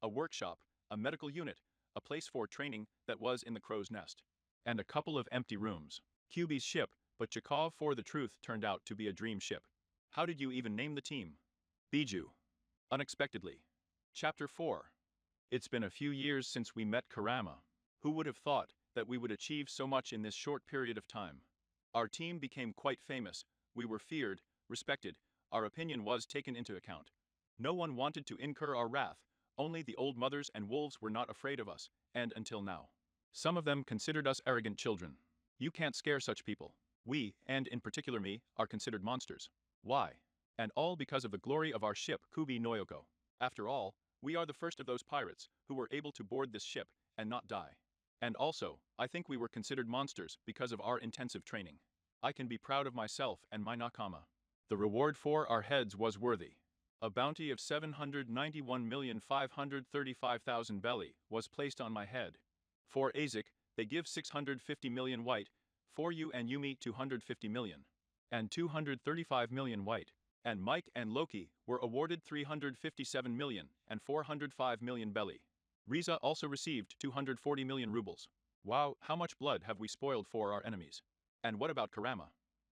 a workshop, a medical unit, a place for training that was in the crow's nest, and a couple of empty rooms. QB's ship, but Chekov for the truth turned out to be a dream ship. How did you even name the team? Biju. Unexpectedly. Chapter 4. It's been a few years since we met Kurama. Who would have thought that we would achieve so much in this short period of time? Our team became quite famous, we were feared, respected, our opinion was taken into account. No one wanted to incur our wrath, only the old mothers and wolves were not afraid of us, and until now. Some of them considered us arrogant children. You can't scare such people. We, and in particular me, are considered monsters. Why? And all because of the glory of our ship Kubi Noyoko. After all, we are the first of those pirates who were able to board this ship and not die. And also, I think we were considered monsters because of our intensive training. I can be proud of myself and my nakama. The reward for our heads was worthy. A bounty of 791,535,000 belly was placed on my head. For Isaac, they give 650 million white, for you and Yumi 250 million. And 235 million white. And Mike and Loki were awarded 357 million and 405 million belly. Riza also received 240 million rubles. Wow, how much blood have we spoiled for our enemies? And what about Kurama?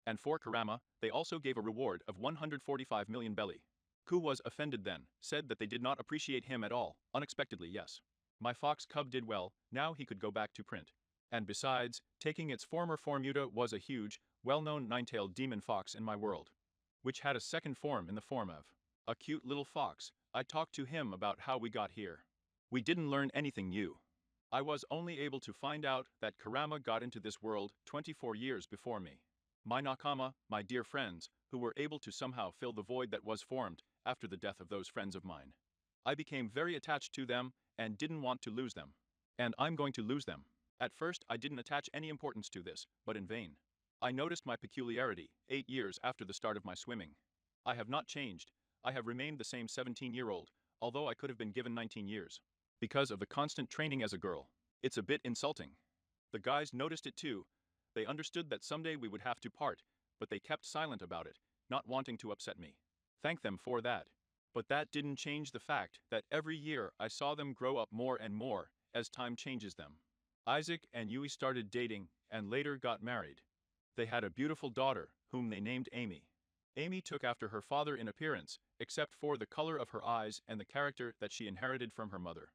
And for Kurama, they also gave a reward of 145 million belly. Ku was offended then, said that they did not appreciate him at all, unexpectedly yes. My fox cub did well, now he could go back to print. And besides, taking its former form Yuta was a huge, well-known nine-tailed demon fox in my world, which had a second form in the form of a cute little fox. I talked to him about how we got here. We didn't learn anything new. I was only able to find out that Kurama got into this world 24 years before me. My nakama, my dear friends, who were able to somehow fill the void that was formed after the death of those friends of mine. I became very attached to them and didn't want to lose them. And I'm going to lose them. At first, I didn't attach any importance to this, but in vain. I noticed my peculiarity 8 years after the start of my swimming. I have not changed. I have remained the same 17-year-old, although I could have been given 19 years. Because of the constant training as a girl. It's a bit insulting. The guys noticed it too. They understood that someday we would have to part, but they kept silent about it, not wanting to upset me. Thank them for that. But that didn't change the fact that every year I saw them grow up more and more, as time changes them. Isaac and Yui started dating and later got married. They had a beautiful daughter, whom they named Amy. Amy took after her father in appearance, except for the color of her eyes and the character that she inherited from her mother.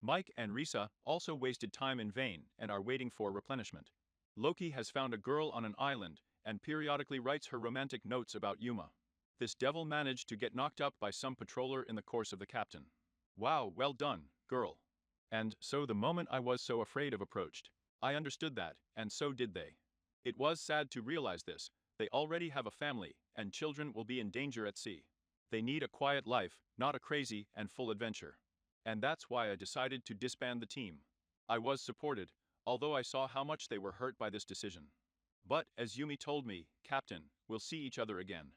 Mike and Risa also wasted time in vain and are waiting for replenishment. Loki has found a girl on an island and periodically writes her romantic notes about Yuma. This devil managed to get knocked up by some patroller in the course of the captain. Wow, well done, girl. And so the moment I was so afraid of approached. I understood that, and so did they. It was sad to realize this. They already have a family, and children will be in danger at sea. They need a quiet life, not a crazy and full adventure. And that's why I decided to disband the team. I was supported, although I saw how much they were hurt by this decision. But, as Yumi told me, Captain, we'll see each other again.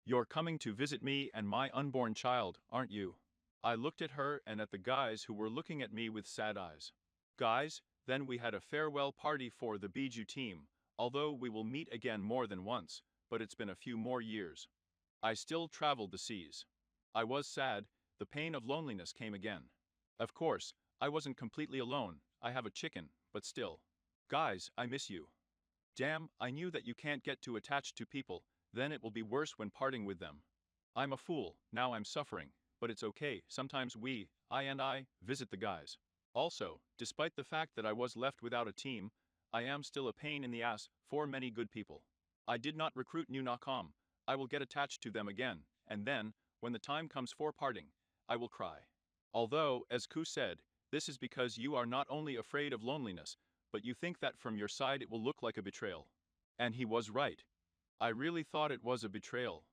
You're coming to visit me and my unborn child, aren't you? I looked at her and at the guys who were looking at me with sad eyes. Guys, then we had a farewell party for the Biju team, although we will meet again more than once, but it's been a few more years. I still traveled the seas. I was sad, the pain of loneliness came again. Of course, I wasn't completely alone, I have a chicken, but still. Guys, I miss you. Damn, I knew that you can't get too attached to people, then it will be worse when parting with them. I'm a fool, now I'm suffering, but it's okay, sometimes I visit the guys. Also, despite the fact that I was left without a team, I am still a pain in the ass for many good people. I did not recruit new Nakam, I will get attached to them again, and then, when the time comes for parting, I will cry. Although, as Ku said, this is because you are not only afraid of loneliness, but you think that from your side it will look like a betrayal. And he was right. I really thought it was a betrayal.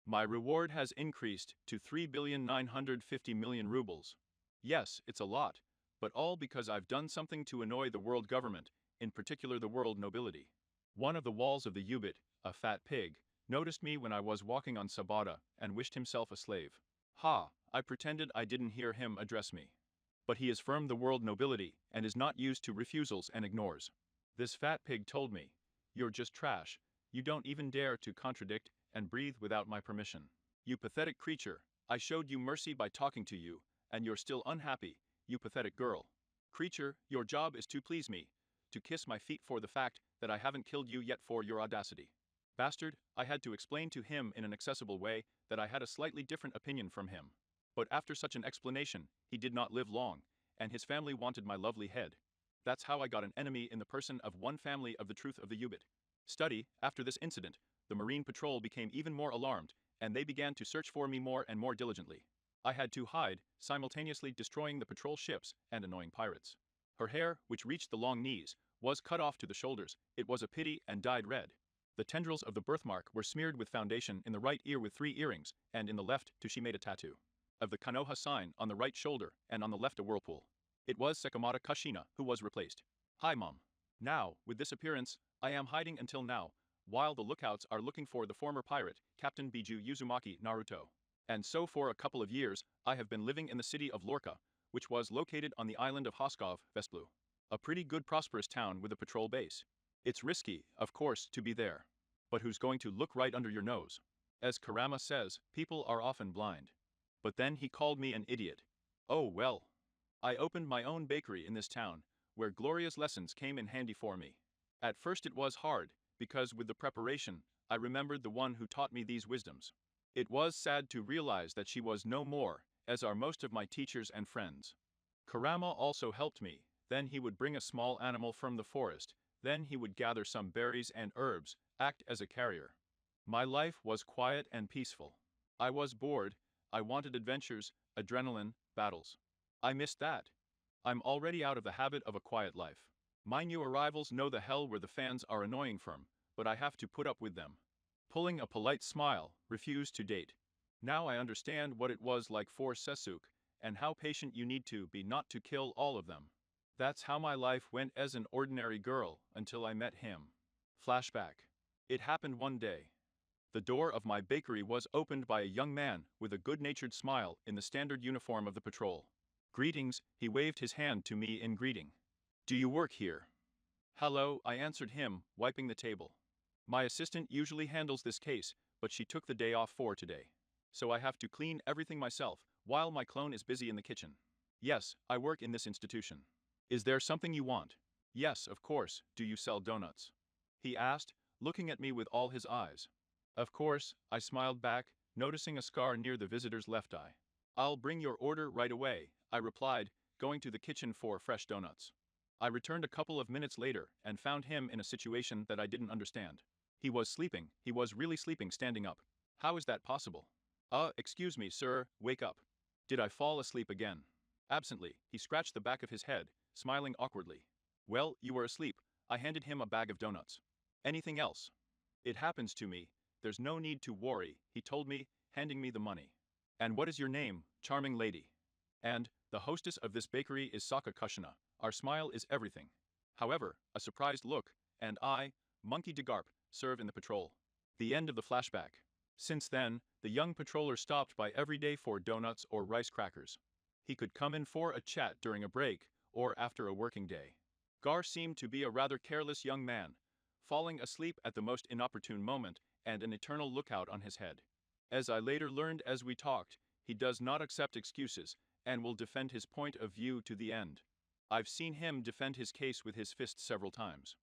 My reward has increased to 3,950,000,000 rubles. Yes, it's a lot, but all because I've done something to annoy the world government, in particular the world nobility. One of the walls of the Ubit, a fat pig, noticed me when I was walking on Sabata and wished himself a slave. Ha, I pretended I didn't hear him address me. But he is from the world nobility and is not used to refusals and ignores. This fat pig told me, "You're just trash, you don't even dare to contradict and breathe without my permission. You pathetic creature, I showed you mercy by talking to you, and you're still unhappy, you pathetic girl. Creature, your job is to please me, to kiss my feet for the fact that I haven't killed you yet for your audacity." Bastard, I had to explain to him in an accessible way that I had a slightly different opinion from him. But after such an explanation, he did not live long, and his family wanted my lovely head. That's how I got an enemy in the person of one family of the truth of the Ubit. Study, after this incident, the Marine Patrol became even more alarmed, and they began to search for me more and more diligently. I had to hide, simultaneously destroying the patrol ships and annoying pirates. Her hair, which reached the long knees, was cut off to the shoulders, it was a pity and dyed red. The tendrils of the birthmark were smeared with foundation in the right ear with 3 earrings, and in the left she made a tattoo of the Kanoha sign on the right shoulder and on the left a whirlpool. It was Sekamata Kashina who was replaced. Hi mom. Now, with this appearance, I am hiding until now, while the lookouts are looking for the former pirate, Captain Biju Uzumaki Naruto. And so for a couple of years, I have been living in the city of Lorca, which was located on the island of Hoskov, Vestblue. A pretty good prosperous town with a patrol base. It's risky, of course, to be there. But who's going to look right under your nose? As Kurama says, people are often blind. But then he called me an idiot. Oh well. I opened my own bakery in this town, where glorious lessons came in handy for me. At first it was hard, because with the preparation, I remembered the one who taught me these wisdoms. It was sad to realize that she was no more, as are most of my teachers and friends. Kurama also helped me, then he would bring a small animal from the forest, then he would gather some berries and herbs, act as a carrier. My life was quiet and peaceful. I was bored, I wanted adventures, adrenaline, battles. I missed that. I'm already out of the habit of a quiet life. My new arrivals know the hell where the fans are annoying from, but I have to put up with them. Pulling a polite smile, refuse to date. Now I understand what it was like for Sesuk, and how patient you need to be not to kill all of them. That's how my life went as an ordinary girl until I met him. Flashback. It happened one day. The door of my bakery was opened by a young man with a good-natured smile in the standard uniform of the patrol. Greetings, he waved his hand to me in greeting. Do you work here? Hello, I answered him, wiping the table. My assistant usually handles this case, but she took the day off for today. So I have to clean everything myself, while my clone is busy in the kitchen. Yes, I work in this institution. Is there something you want? Yes, of course, do you sell donuts? He asked, looking at me with all his eyes. Of course, I smiled back, noticing a scar near the visitor's left eye. I'll bring your order right away, I replied, going to the kitchen for fresh donuts. I returned a couple of minutes later and found him in a situation that I didn't understand. He was sleeping, he was really sleeping standing up. How is that possible? Excuse me, sir, wake up. Did I fall asleep again? Absently, he scratched the back of his head, smiling awkwardly. Well, you were asleep. I handed him a bag of donuts. Anything else? It happens to me. There's no need to worry, he told me, handing me the money. And what is your name, charming lady? And, the hostess of this bakery is Saka Kushina. Our smile is everything. However, a surprised look, and I, Monkey DeGarp, serve in the patrol. The end of the flashback. Since then, the young patroller stopped by every day for donuts or rice crackers. He could come in for a chat during a break, or after a working day. Gar seemed to be a rather careless young man, falling asleep at the most inopportune moment, and an eternal lookout on his head. As I later learned as we talked, he does not accept excuses, and will defend his point of view to the end. I've seen him defend his case with his fist several times.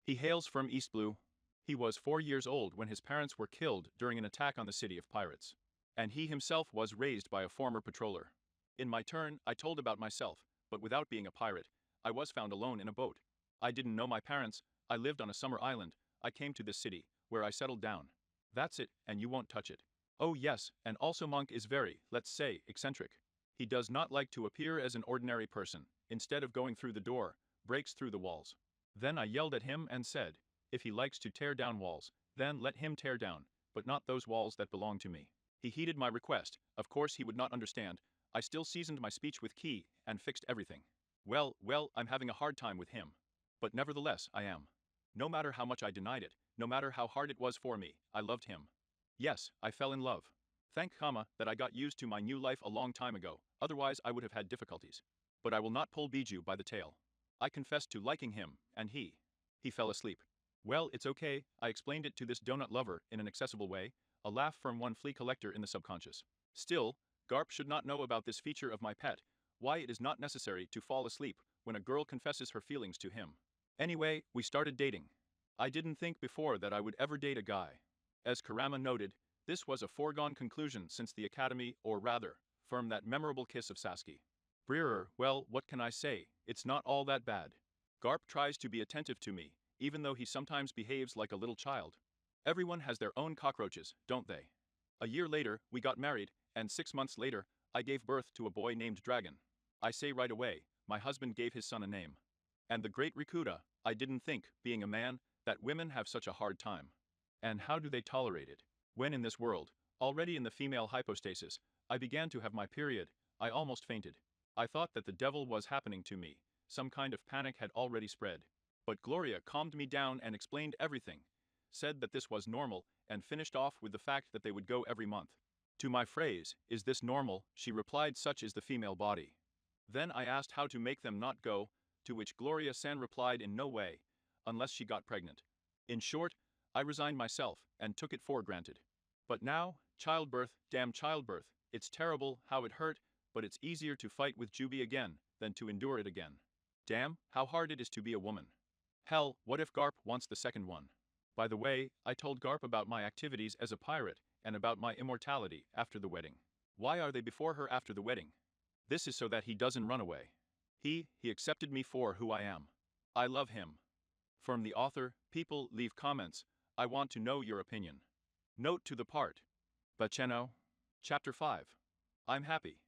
He hails from East Blue. He was 4 years old when his parents were killed during an attack on the city of pirates. And he himself was raised by a former patroller. In my turn, I told about myself, but without being a pirate, I was found alone in a boat. I didn't know my parents, I lived on a summer island, I came to this city, where I settled down. That's it, and you won't touch it. Oh yes, and also Monk is very, let's say, eccentric. He does not like to appear as an ordinary person. Instead of going through the door, breaks through the walls. Then I yelled at him and said, if he likes to tear down walls, then let him tear down, but not those walls that belong to me. He heeded my request, of course he would not understand. I still seasoned my speech with key, and fixed everything. Well, I'm having a hard time with him. But nevertheless, I am. No matter how much I denied it, no matter how hard it was for me, I loved him. Yes, I fell in love. Thank Kama that I got used to my new life a long time ago, otherwise I would have had difficulties. But I will not pull Biju by the tail. I confessed to liking him, and he fell asleep. Well, it's okay, I explained it to this donut lover in an accessible way, a laugh from one flea collector in the subconscious. Still, Garp should not know about this feature of my pet, why it is not necessary to fall asleep when a girl confesses her feelings to him. Anyway, we started dating. I didn't think before that I would ever date a guy. As Kurama noted, this was a foregone conclusion since the academy, or rather, from that memorable kiss of Sasuke. Breerer, well, what can I say, it's not all that bad. Garp tries to be attentive to me, even though he sometimes behaves like a little child. Everyone has their own cockroaches, don't they? A year later, we got married, and 6 months later, I gave birth to a boy named Dragon. I say right away, my husband gave his son a name. And the great Rikuda, I didn't think, being a man, that women have such a hard time. And how do they tolerate it? When in this world, already in the female hypostasis, I began to have my period, I almost fainted. I thought that the devil was happening to me, some kind of panic had already spread. But Gloria calmed me down and explained everything, said that this was normal, and finished off with the fact that they would go every month. To my phrase, is this normal, she replied such is the female body. Then I asked how to make them not go, to which Gloria-san replied in no way, unless she got pregnant. In short, I resigned myself, and took it for granted. But now, childbirth, damn childbirth, it's terrible how it hurt, but it's easier to fight with Jubi again, than to endure it again. Damn, how hard it is to be a woman. Hell, what if Garp wants the second one? By the way, I told Garp about my activities as a pirate, and about my immortality after the wedding. Why are they before her after the wedding? This is so that he doesn't run away. He accepted me for who I am. I love him. From the author, people leave comments, I want to know your opinion. Note to the part. Baceno. Chapter 5. I'm happy.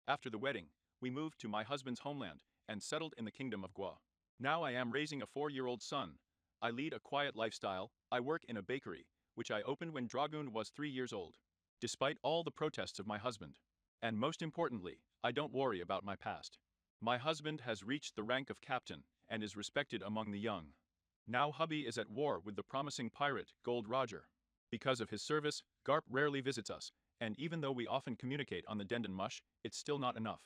After the wedding, we moved to my husband's homeland, and settled in the kingdom of Gua. Now I am raising a 4-year-old son. I lead a quiet lifestyle, I work in a bakery, which I opened when Dragoon was 3 years old. Despite all the protests of my husband. And most importantly, I don't worry about my past. My husband has reached the rank of captain, and is respected among the young. Now hubby is at war with the promising pirate, Gold Roger. Because of his service, Garp rarely visits us, and even though we often communicate on the Denden Mush, it's still not enough.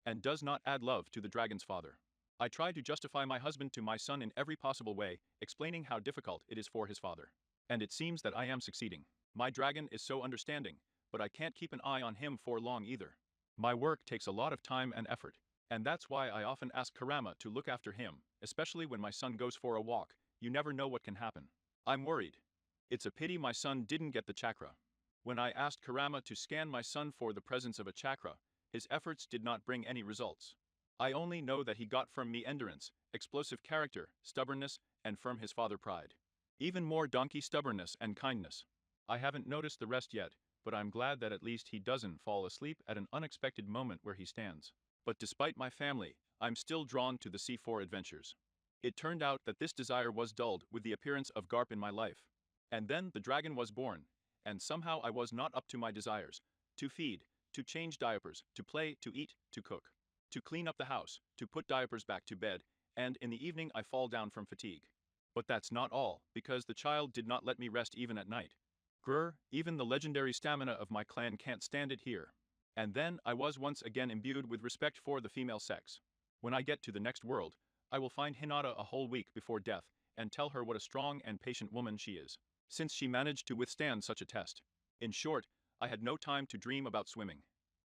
And does not add love to the dragon's father. I try to justify my husband to my son in every possible way, explaining how difficult it is for his father. And it seems that I am succeeding. My dragon is so understanding, but I can't keep an eye on him for long either. My work takes a lot of time and effort. And that's why I often ask Kurama to look after him, especially when my son goes for a walk. You never know what can happen. I'm worried. It's a pity my son didn't get the chakra. When I asked Kurama to scan my son for the presence of a chakra, his efforts did not bring any results. I only know that he got from me endurance, explosive character, stubbornness, and from his father pride. Even more donkey stubbornness and kindness. I haven't noticed the rest yet, but I'm glad that at least he doesn't fall asleep at an unexpected moment where he stands. But despite my family, I'm still drawn to the C4 adventures. It turned out that this desire was dulled with the appearance of Garp in my life. And then the dragon was born, and somehow I was not up to my desires. To feed, to change diapers, to play, to eat, to cook, to clean up the house, to put diapers back to bed, and in the evening I fall down from fatigue. But that's not all, because the child did not let me rest even at night. Grr, even the legendary stamina of my clan can't stand it here. And then I was once again imbued with respect for the female sex. When I get to the next world, I will find Hinata a whole week before death and tell her what a strong and patient woman she is, since she managed to withstand such a test. In short, I had no time to dream about swimming.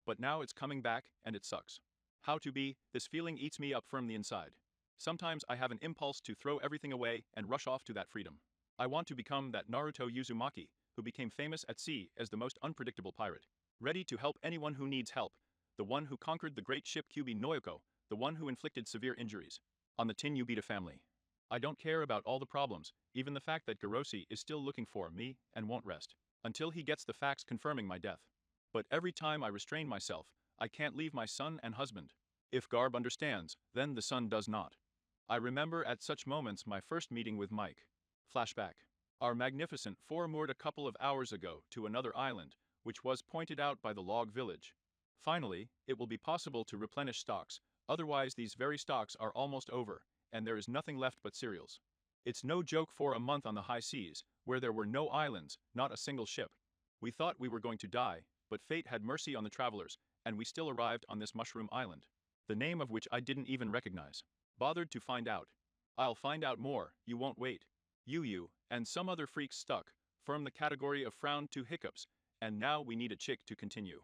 But now it's coming back, and it sucks. How to be, this feeling eats me up from the inside. Sometimes I have an impulse to throw everything away and rush off to that freedom. I want to become that Naruto Uzumaki, who became famous at sea as the most unpredictable pirate. Ready to help anyone who needs help, the one who conquered the great ship Kyubi Noyoko, the one who inflicted severe injuries on the Tin Ubita family. I don't care about all the problems, even the fact that Garoshi is still looking for me and won't rest until he gets the facts confirming my death. But every time I restrain myself, I can't leave my son and husband. If Garb understands, then the son does not. I remember at such moments my first meeting with Mike. Flashback. Our magnificent four moored a couple of hours ago to another island, which was pointed out by the log village. Finally, it will be possible to replenish stocks, otherwise these very stocks are almost over, and there is nothing left but cereals. It's no joke for a month on the high seas, where there were no islands, not a single ship. We thought we were going to die, but fate had mercy on the travelers, and we still arrived on this mushroom island, the name of which I didn't even recognize. Bothered to find out. I'll find out more, you won't wait. You, and some other freaks stuck, from the category of frown to hiccups, and now we need a chick to continue.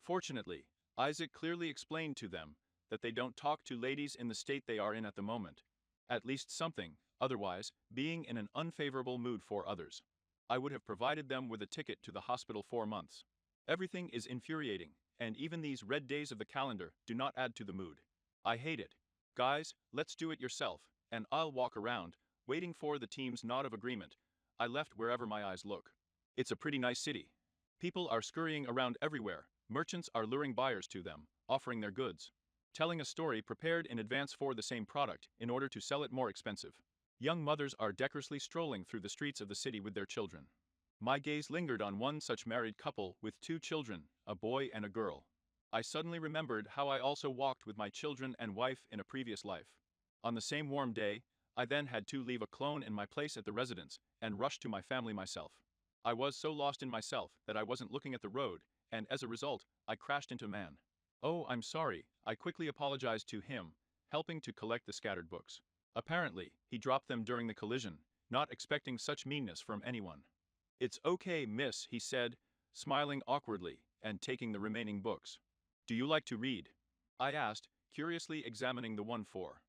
Fortunately, Isaac clearly explained to them that they don't talk to ladies in the state they are in at the moment. At least something, otherwise, being in an unfavorable mood for others. I would have provided them with a ticket to the hospital 4 months. Everything is infuriating, and even these red days of the calendar do not add to the mood. I hate it. Guys, let's do it yourself, and I'll walk around, waiting for the team's nod of agreement. I left wherever my eyes look. It's a pretty nice city. People are scurrying around everywhere, merchants are luring buyers to them, offering their goods. Telling a story prepared in advance for the same product in order to sell it more expensive. Young mothers are decorously strolling through the streets of the city with their children. My gaze lingered on one such married couple with 2 children, a boy and a girl. I suddenly remembered how I also walked with my children and wife in a previous life. On the same warm day, I then had to leave a clone in my place at the residence and rush to my family myself. I was so lost in myself that I wasn't looking at the road, and as a result, I crashed into a man. Oh, I'm sorry, I quickly apologized to him, helping to collect the scattered books. Apparently, he dropped them during the collision, not expecting such meanness from anyone. It's okay, miss, he said, smiling awkwardly and taking the remaining books. Do you like to read? I asked, curiously examining the one for.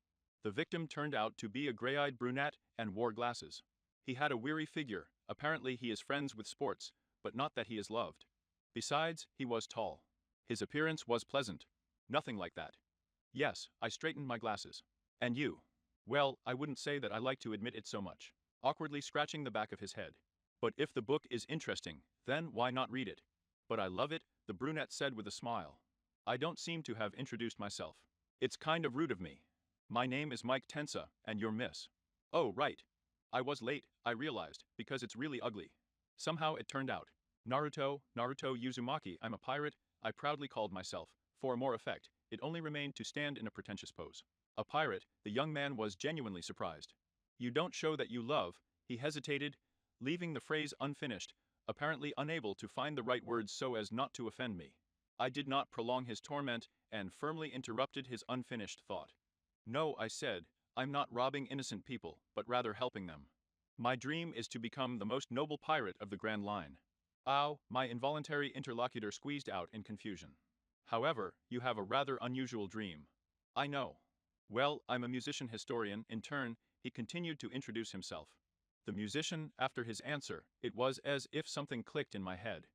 The victim turned out to be a gray-eyed brunette and wore glasses. He had a weary figure, apparently he is friends with sports, but not that he is loved. Besides, he was tall. His appearance was pleasant. Nothing like that. Yes, I straightened my glasses. And you? Well, I wouldn't say that I like to admit it so much. Awkwardly scratching the back of his head. But if the book is interesting, then why not read it? But I love it, the brunette said with a smile. I don't seem to have introduced myself. It's kind of rude of me. My name is Mike Tensa, and you're Miss. Oh, right. I was late, I realized, because it's really ugly. Somehow it turned out. Naruto Uzumaki, I'm a pirate, I proudly called myself. For more effect, it only remained to stand in a pretentious pose. A pirate, the young man was genuinely surprised. You don't show that you love, he hesitated, leaving the phrase unfinished, apparently unable to find the right words so as not to offend me. I did not prolong his torment and firmly interrupted his unfinished thought. No, I said, I'm not robbing innocent people, but rather helping them. My dream is to become the most noble pirate of the Grand Line. Ow, my involuntary interlocutor squeezed out in confusion. However, you have a rather unusual dream. I know. Well, I'm a musician historian. In turn, he continued to introduce himself. The musician, after his answer, it was as if something clicked in my head.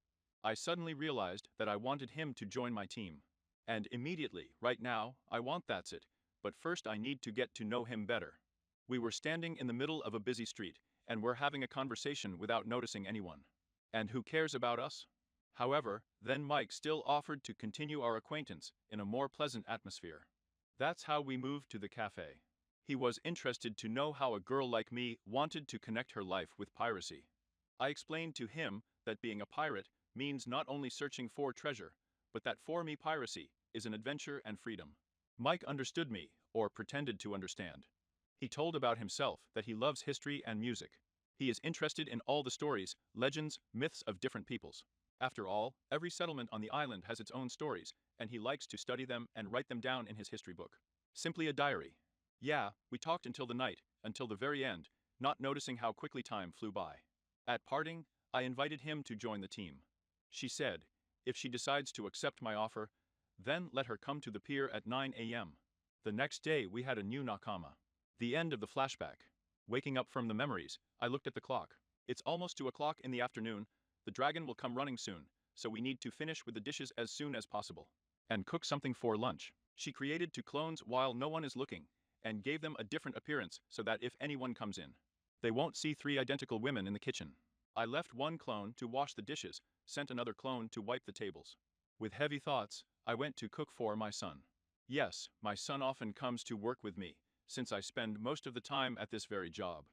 I suddenly realized that I wanted him to join my team. And immediately, right now, I want that's it, but first I need to get to know him better. We were standing in the middle of a busy street, and were having a conversation without noticing anyone. And who cares about us? However, then Mike still offered to continue our acquaintance in a more pleasant atmosphere. That's how we moved to the cafe. He was interested to know how a girl like me wanted to connect her life with piracy. I explained to him that being a pirate means not only searching for treasure, but that for me piracy is an adventure and freedom. Mike understood me, or pretended to understand. He told about himself that he loves history and music. He is interested in all the stories, legends, myths of different peoples. After all, every settlement on the island has its own stories, and he likes to study them and write them down in his history book. Simply a diary. Yeah, we talked until the night, until the very end, not noticing how quickly time flew by. At parting, I invited him to join the team. She said, if she decides to accept my offer, then let her come to the pier at 9 a.m. The next day we had a new nakama. The end of the flashback. Waking up from the memories, I looked at the clock. It's almost 2 o'clock in the afternoon, the dragon will come running soon, so we need to finish with the dishes as soon as possible. And cook something for lunch. She created 2 clones while no one is looking, and gave them a different appearance so that if anyone comes in, they won't see 3 identical women in the kitchen. I left 1 clone to wash the dishes, sent another clone to wipe the tables. With heavy thoughts, I went to cook for my son. Yes, my son often comes to work with me, since I spend most of the time at this very job.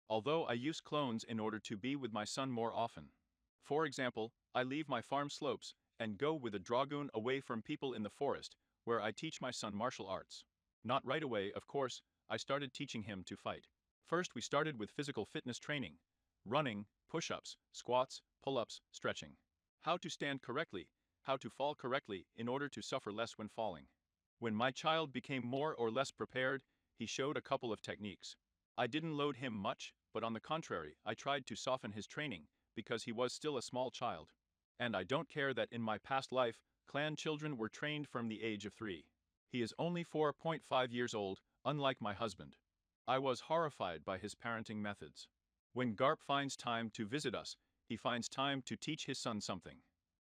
Although I use clones in order to be with my son more often. For example, I leave my farm slopes and go with a dragoon away from people in the forest, where I teach my son martial arts. Not right away, of course, I started teaching him to fight. First we started with physical fitness training. Running, push-ups, squats, pull-ups, stretching. How to stand correctly, how to fall correctly in order to suffer less when falling. When my child became more or less prepared, he showed a couple of techniques. I didn't load him much, but on the contrary, I tried to soften his training, because he was still a small child. And I don't care that in my past life, clan children were trained from the age of 3. He is only 4.5 years old, unlike my husband. I was horrified by his parenting methods. When Garp finds time to visit us, he finds time to teach his son something.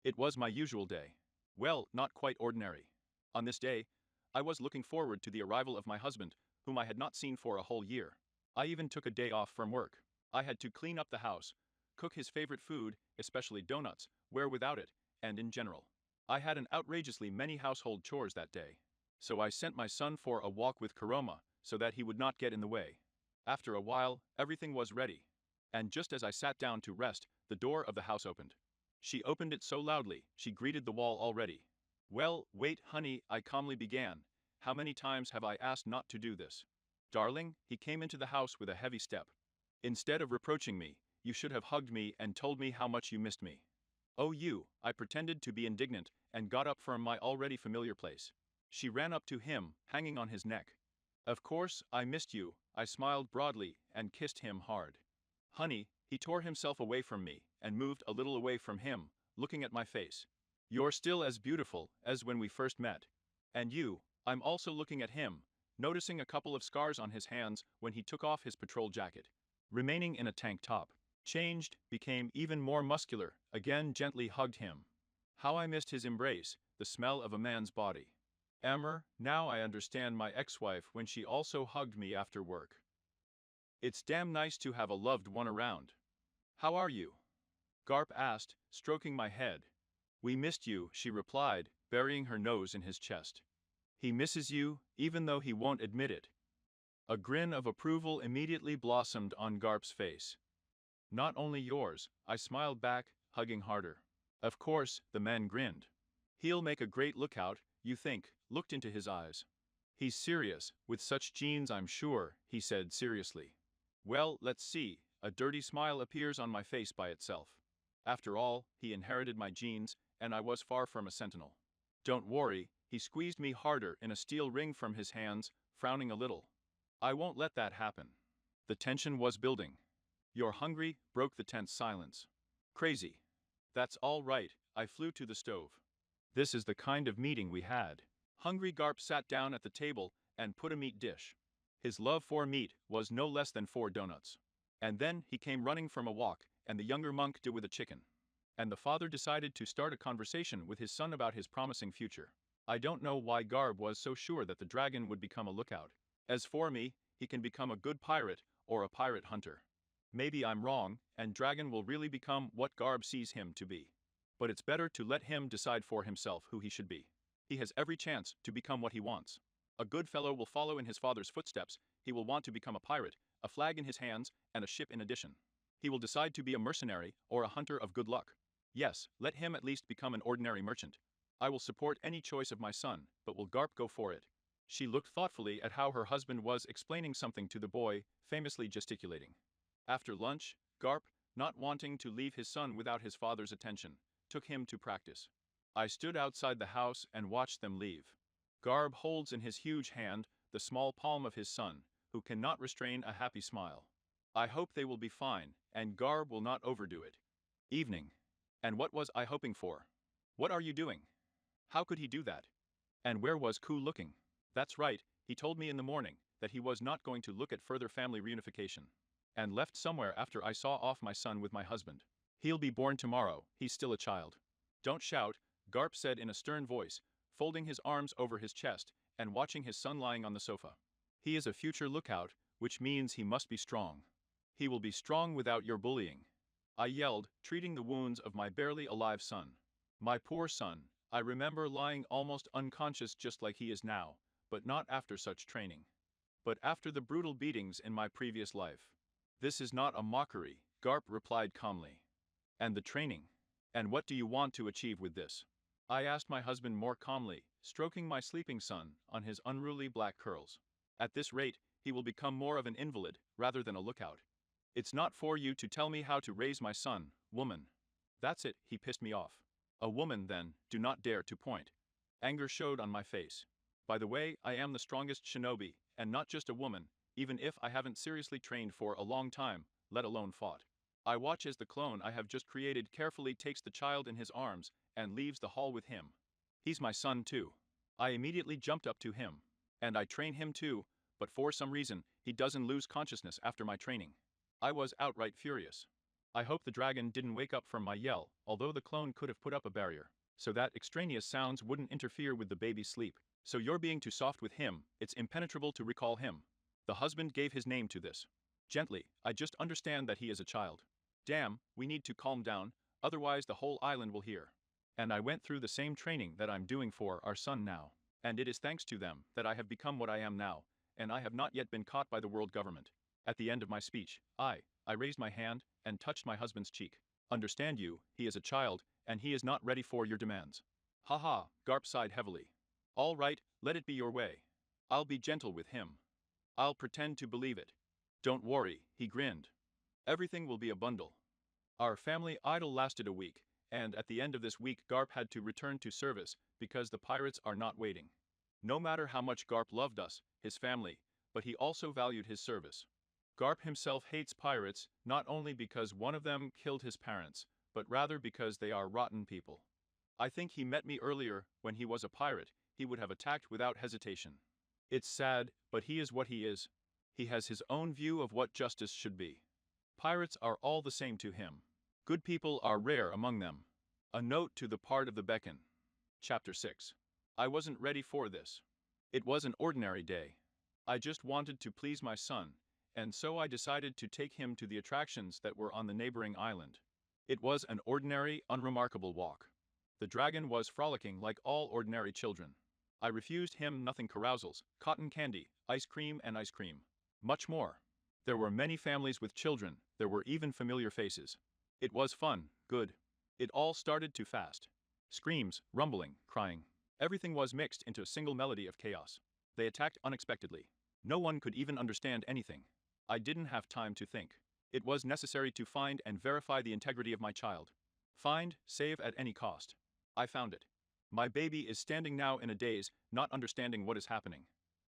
It was my usual day. Well, not quite ordinary. On this day, I was looking forward to the arrival of my husband, whom I had not seen for a whole year. I even took a day off from work. I had to clean up the house, cook his favorite food, especially donuts, where without it, and in general. I had an outrageously many household chores that day. So I sent my son for a walk with Kurama, so that he would not get in the way. After a while, everything was ready. And just as I sat down to rest, the door of the house opened. She opened it so loudly, she greeted the wall already. Well, wait, honey, I calmly began. How many times have I asked not to do this? Darling, he came into the house with a heavy step. Instead of reproaching me, you should have hugged me and told me how much you missed me. Oh you, I pretended to be indignant and got up from my already familiar place. She ran up to him, hanging on his neck. Of course, I missed you, I smiled broadly and kissed him hard. Honey, he tore himself away from me and moved a little away from him, looking at my face. You're still as beautiful as when we first met. And you, I'm also looking at him, noticing a couple of scars on his hands when he took off his patrol jacket. Remaining in a tank top. Changed, became even more muscular, again gently hugged him. How I missed his embrace, the smell of a man's body. Emmer, now I understand my ex-wife when she also hugged me after work. It's damn nice to have a loved one around. How are you? Garp asked, stroking my head. We missed you, she replied, burying her nose in his chest. He misses you, even though he won't admit it. A grin of approval immediately blossomed on Garp's face. Not only yours, I smiled back, hugging harder. Of course, the man grinned. He'll make a great lookout, you think, looked into his eyes. He's serious, with such genes I'm sure, he said seriously. Well, let's see, a dirty smile appears on my face by itself. After all, he inherited my genes, and I was far from a sentinel. Don't worry, he squeezed me harder in a steel ring from his hands, frowning a little. I won't let that happen. The tension was building. You're hungry, broke the tense silence. Crazy. That's all right, I flew to the stove. This is the kind of meeting we had. Hungry Garp sat down at the table and put a meat dish. His love for meat was no less than 4 donuts. And then he came running from a walk, and the younger monk did with a chicken. And the father decided to start a conversation with his son about his promising future. I don't know why Garb was so sure that the dragon would become a lookout. As for me, he can become a good pirate or a pirate hunter. Maybe I'm wrong, and dragon will really become what Garb sees him to be. But it's better to let him decide for himself who he should be. He has every chance to become what he wants. A good fellow will follow in his father's footsteps. He will want to become a pirate, a flag in his hands, and a ship in addition. He will decide to be a mercenary or a hunter of good luck. Yes, let him at least become an ordinary merchant. I will support any choice of my son, but will Garp go for it? She looked thoughtfully at how her husband was explaining something to the boy, famously gesticulating. After lunch, Garp, not wanting to leave his son without his father's attention, took him to practice. I stood outside the house and watched them leave. Garb holds in his huge hand the small palm of his son, who cannot restrain a happy smile. I hope they will be fine, and Garb will not overdo it. Evening. And what was I hoping for? What are you doing? How could he do that? And where was Ku looking? That's right, he told me in the morning that he was not going to look at further family reunification. And left somewhere after I saw off my son with my husband. He'll be born tomorrow, he's still a child. Don't shout, Garp said in a stern voice, folding his arms over his chest and watching his son lying on the sofa. He is a future lookout, which means he must be strong. He will be strong without your bullying. I yelled, treating the wounds of my barely alive son. My poor son, I remember lying almost unconscious just like he is now, but not after such training. But after the brutal beatings in my previous life. This is not a mockery, Garp replied calmly. And the training? And what do you want to achieve with this? I asked my husband more calmly, stroking my sleeping son on his unruly black curls. At this rate, he will become more of an invalid rather than a lookout. It's not for you to tell me how to raise my son, woman. That's it, he pissed me off. A woman then, do not dare to point. Anger showed on my face. By the way, I am the strongest shinobi, and not just a woman, even if I haven't seriously trained for a long time, let alone fought. I watch as the clone I have just created carefully takes the child in his arms and leaves the hall with him. He's my son too. I immediately jumped up to him. And I train him too, but for some reason, he doesn't lose consciousness after my training. I was outright furious. I hope the dragon didn't wake up from my yell, although the clone could have put up a barrier, so that extraneous sounds wouldn't interfere with the baby's sleep. So you're being too soft with him, it's impenetrable to recall him. The husband gave his name to this. Gently, I just understand that he is a child. Damn, we need to calm down, otherwise the whole island will hear. And I went through the same training that I'm doing for our son now. And it is thanks to them that I have become what I am now, and I have not yet been caught by the world government. At the end of my speech, I raised my hand and touched my husband's cheek. Understand you, he is a child, and he is not ready for your demands. Haha, Garp sighed heavily. All right, let it be your way. I'll be gentle with him. I'll pretend to believe it. Don't worry, he grinned. Everything will be a bundle. Our family idol lasted a week, and at the end of this week Garp had to return to service because the pirates are not waiting. No matter how much Garp loved us, his family, but he also valued his service. Garp himself hates pirates, not only because one of them killed his parents, but rather because they are rotten people. I think he met me earlier, when he was a pirate, he would have attacked without hesitation. It's sad, but he is what he is. He has his own view of what justice should be. Pirates are all the same to him. Good people are rare among them. A note to the part of the beacon. Chapter 6. I wasn't ready for this. It was an ordinary day. I just wanted to please my son, and so I decided to take him to the attractions that were on the neighboring island. It was an ordinary, unremarkable walk. The dragon was frolicking like all ordinary children. I refused him nothing carousals, cotton candy, ice cream. Much more. There were many families with children, there were even familiar faces. It was fun, good. It all started too fast. Screams, rumbling, crying. Everything was mixed into a single melody of chaos. They attacked unexpectedly. No one could even understand anything. I didn't have time to think. It was necessary to find and verify the integrity of my child. Find, save at any cost. I found it. My baby is standing now in a daze, not understanding what is happening.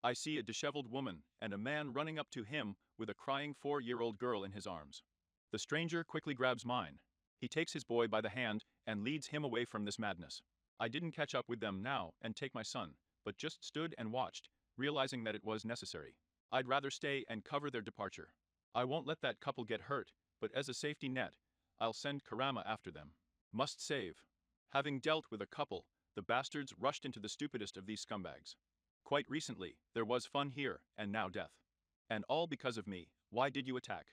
I see a disheveled woman and a man running up to him with a crying 4-year-old girl in his arms. The stranger quickly grabs mine. He takes his boy by the hand and leads him away from this madness. I didn't catch up with them now and take my son, but just stood and watched, realizing that it was necessary. I'd rather stay and cover their departure. I won't let that couple get hurt, but as a safety net, I'll send Kurama after them. Must save. Having dealt with a couple, the bastards rushed into the stupidest of these scumbags. Quite recently, there was fun here, and now death. And all because of me. Why did you attack?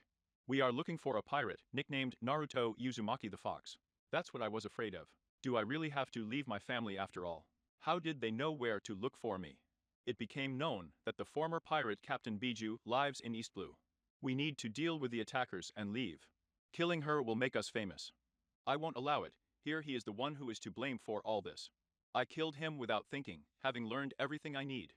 We are looking for a pirate, nicknamed Naruto Uzumaki the Fox. That's what I was afraid of. Do I really have to leave my family after all? How did they know where to look for me? It became known that the former pirate Captain Biju lives in East Blue. We need to deal with the attackers and leave. Killing her will make us famous. I won't allow it. Here he is the one who is to blame for all this. I killed him without thinking, having learned everything I need.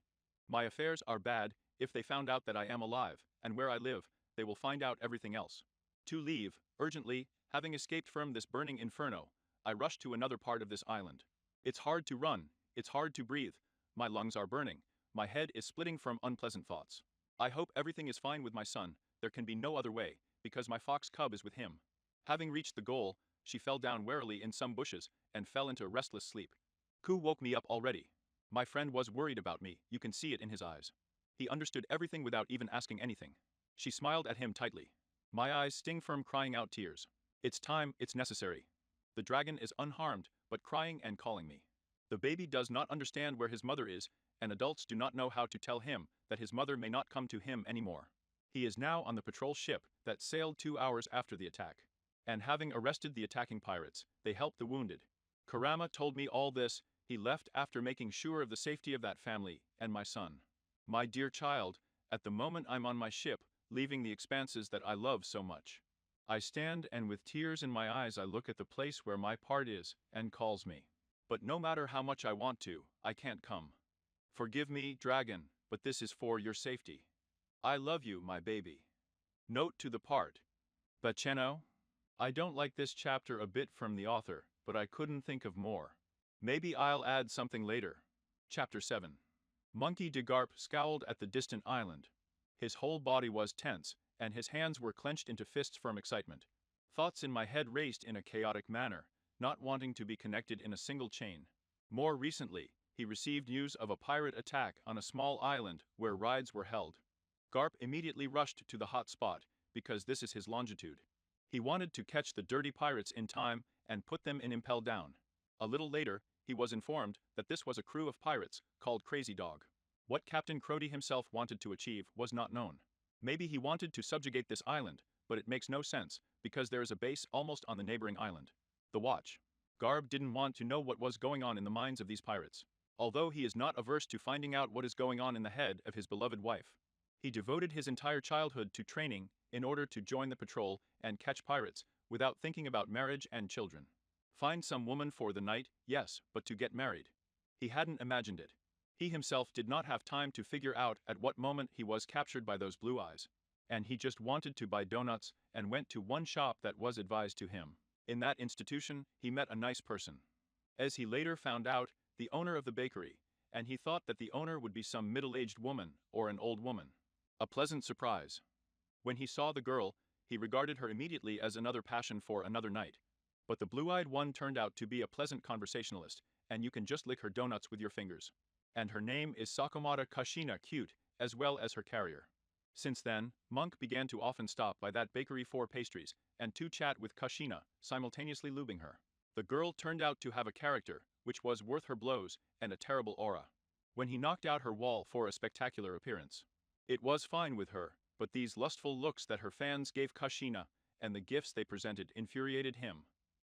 My affairs are bad. If they found out that I am alive, and where I live, they will find out everything else. To leave, urgently, having escaped from this burning inferno, I rushed to another part of this island. It's hard to run, it's hard to breathe, my lungs are burning, my head is splitting from unpleasant thoughts. I hope everything is fine with my son, there can be no other way, because my fox cub is with him. Having reached the goal, she fell down warily in some bushes, and fell into a restless sleep. Ku woke me up already. My friend was worried about me, you can see it in his eyes. He understood everything without even asking anything. She smiled at him tightly. My eyes sting from crying out tears. It's time, it's necessary. The dragon is unharmed, but crying and calling me. The baby does not understand where his mother is, and adults do not know how to tell him that his mother may not come to him anymore. He is now on the patrol ship that sailed 2 hours after the attack. And having arrested the attacking pirates, they helped the wounded. Kurama told me all this. He left after making sure of the safety of that family and my son. My dear child, at the moment I'm on my ship, leaving the expanses that I love so much. I stand and with tears in my eyes I look at the place where my part is and calls me. But no matter how much I want to, I can't come. Forgive me, dragon, but this is for your safety. I love you, my baby. Note to the part. Baceno? I don't like this chapter a bit from the author, but I couldn't think of more. Maybe I'll add something later. Chapter 7. Monkey de Garp scowled at the distant island. His whole body was tense, and his hands were clenched into fists from excitement. Thoughts in my head raced in a chaotic manner, not wanting to be connected in a single chain. More recently, he received news of a pirate attack on a small island where rides were held. Garp immediately rushed to the hot spot, because this is his longitude. He wanted to catch the dirty pirates in time and put them in Impel Down. A little later, he was informed that this was a crew of pirates called Crazy Dog. What Captain Crody himself wanted to achieve was not known. Maybe he wanted to subjugate this island, but it makes no sense, because there is a base almost on the neighboring island. The Watch. Garb didn't want to know what was going on in the minds of these pirates, although he is not averse to finding out what is going on in the head of his beloved wife. He devoted his entire childhood to training in order to join the patrol and catch pirates, without thinking about marriage and children. Find some woman for the night, yes, but to get married. He hadn't imagined it. He himself did not have time to figure out at what moment he was captured by those blue eyes. And he just wanted to buy donuts and went to one shop that was advised to him. In that institution, he met a nice person. As he later found out, the owner of the bakery, and he thought that the owner would be some middle-aged woman or an old woman. A pleasant surprise. When he saw the girl, he regarded her immediately as another passion for another night. But the blue-eyed one turned out to be a pleasant conversationalist, and you can just lick her donuts with your fingers. And her name is Sakomata Kashina, cute, as well as her carrier. Since then, Monk began to often stop by that bakery for pastries, and to chat with Kashina, simultaneously lubing her. The girl turned out to have a character, which was worth her blows, and a terrible aura. When he knocked out her wall for a spectacular appearance. It was fine with her, but these lustful looks that her fans gave Kashina, and the gifts they presented infuriated him.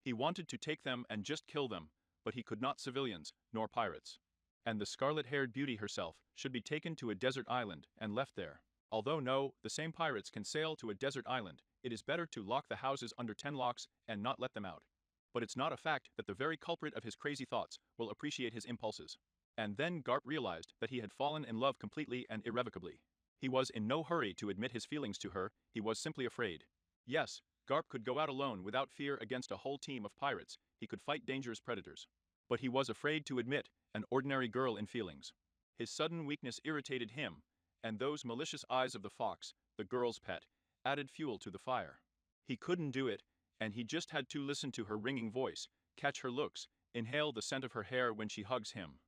He wanted to take them and just kill them, but he could not civilians, nor pirates. And the scarlet-haired beauty herself should be taken to a desert island and left there. Although no, the same pirates can sail to a desert island, it is better to lock the houses under 10 locks and not let them out. But it's not a fact that the very culprit of his crazy thoughts will appreciate his impulses. And then Garp realized that he had fallen in love completely and irrevocably. He was in no hurry to admit his feelings to her, he was simply afraid. Yes, Garp could go out alone without fear against a whole team of pirates, he could fight dangerous predators. But he was afraid to admit an ordinary girl in feelings. His sudden weakness irritated him, and those malicious eyes of the fox, the girl's pet, added fuel to the fire. He couldn't do it, and he just had to listen to her ringing voice, catch her looks, inhale the scent of her hair when she hugs him.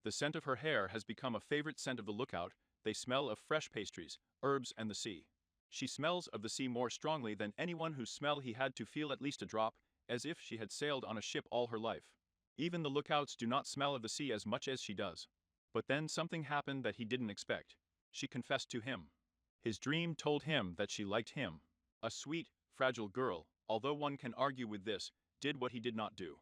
The scent of her hair has become a favorite scent of the lookout. They smell of fresh pastries, herbs and the sea. She smells of the sea more strongly than anyone whose smell he had to feel at least a drop, as if she had sailed on a ship all her life. Even the lookouts do not smell of the sea as much as she does. But then something happened that he didn't expect. She confessed to him. His dream told him that she liked him. A sweet, fragile girl, although one can argue with this, did what he did not do.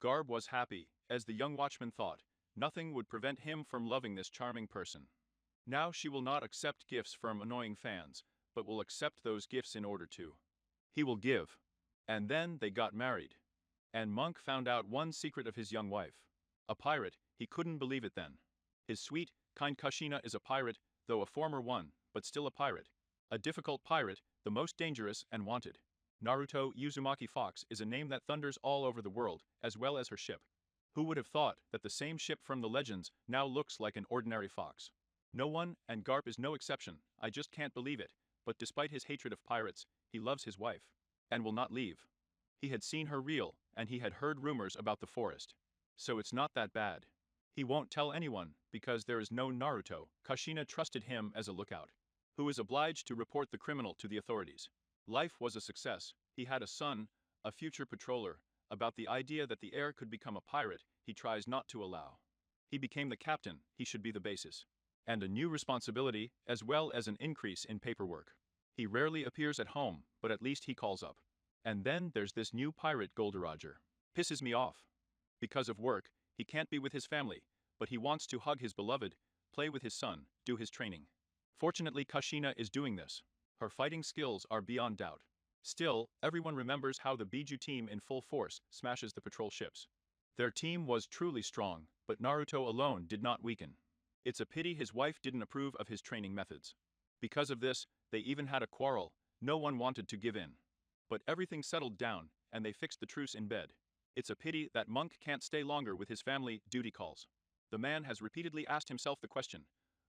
Garb was happy, as the young watchman thought. Nothing would prevent him from loving this charming person. Now she will not accept gifts from annoying fans, but will accept those gifts in order to. He will give. And then they got married. And Monk found out one secret of his young wife. A pirate, he couldn't believe it then. His sweet, kind Kushina is a pirate, though a former one, but still a pirate. A difficult pirate, the most dangerous and wanted. Naruto Uzumaki Fox is a name that thunders all over the world, as well as her ship. Who would have thought that the same ship from the legends now looks like an ordinary fox? No one, and Garp is no exception. I just can't believe it, but despite his hatred of pirates, he loves his wife. And will not leave. He had seen her real, and he had heard rumors about the forest. So it's not that bad. He won't tell anyone, because there is no Naruto. Kushina trusted him as a lookout, who is obliged to report the criminal to the authorities. Life was a success. He had a son, a future patroller. About the idea that the heir could become a pirate, he tries not to allow. He became the captain, he should be the basis. And a new responsibility, as well as an increase in paperwork. He rarely appears at home, but at least he calls up. And then there's this new pirate Golderoger. Pisses me off. Because of work, he can't be with his family, but he wants to hug his beloved, play with his son, do his training. Fortunately Kushina is doing this. Her fighting skills are beyond doubt. Still, everyone remembers how the Biju team in full force smashes the patrol ships. Their team was truly strong, but Naruto alone did not weaken. It's a pity his wife didn't approve of his training methods. Because of this, they even had a quarrel. No one wanted to give in. But everything settled down, and they fixed the truce in bed. It's a pity that Monk can't stay longer with his family. Duty calls. The man has repeatedly asked himself the question,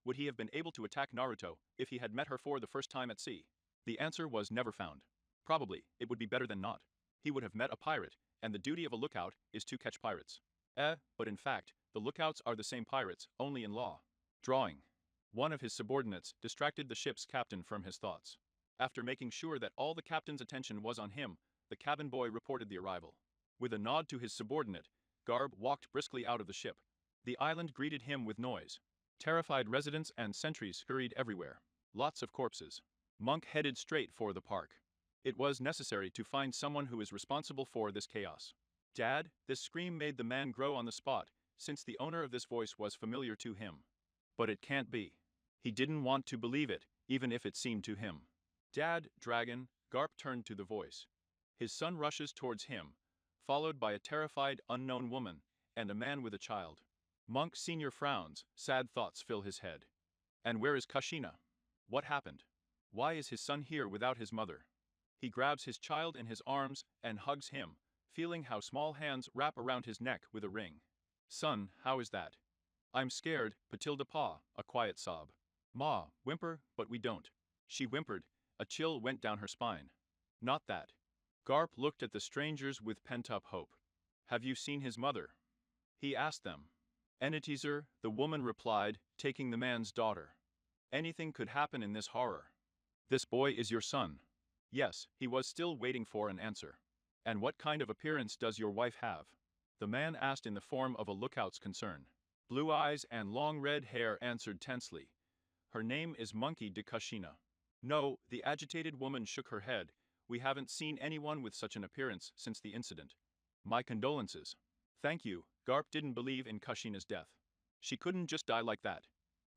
would he have been able to attack Naruto if he had met her for the first time at sea? The answer was never found. Probably, it would be better than not. He would have met a pirate, and the duty of a lookout is to catch pirates. But in fact, the lookouts are the same pirates, only in law. Drawing. One of his subordinates distracted the ship's captain from his thoughts. After making sure that all the captain's attention was on him, the cabin boy reported the arrival. With a nod to his subordinate, Garb walked briskly out of the ship. The island greeted him with noise. Terrified residents and sentries hurried everywhere. Lots of corpses. Monk headed straight for the park. It was necessary to find someone who is responsible for this chaos. Dad, this scream made the man grow on the spot, since the owner of this voice was familiar to him. But it can't be. He didn't want to believe it, even if it seemed to him. Dad, dragon, Garp turned to the voice. His son rushes towards him, followed by a terrified unknown woman, and a man with a child. Monk Sr. frowns, sad thoughts fill his head. And where is Kushina? What happened? Why is his son here without his mother? He grabs his child in his arms and hugs him, feeling how small hands wrap around his neck with a ring. Son, how is that? I'm scared, Patilda Pa, a quiet sob. Ma, whimper, but we don't. She whimpered, a chill went down her spine. Not that. Garp looked at the strangers with pent-up hope. Have you seen his mother? He asked them. Enetizer, the woman replied, taking the man's daughter. Anything could happen in this horror. This boy is your son. Yes, he was still waiting for an answer. And what kind of appearance does your wife have? The man asked in the form of a lookout's concern. Blue eyes and long red hair answered tensely. Her name is Monkey de Kushina. No, the agitated woman shook her head. We haven't seen anyone with such an appearance since the incident. My condolences. Thank you. Garp didn't believe in Kushina's death. She couldn't just die like that.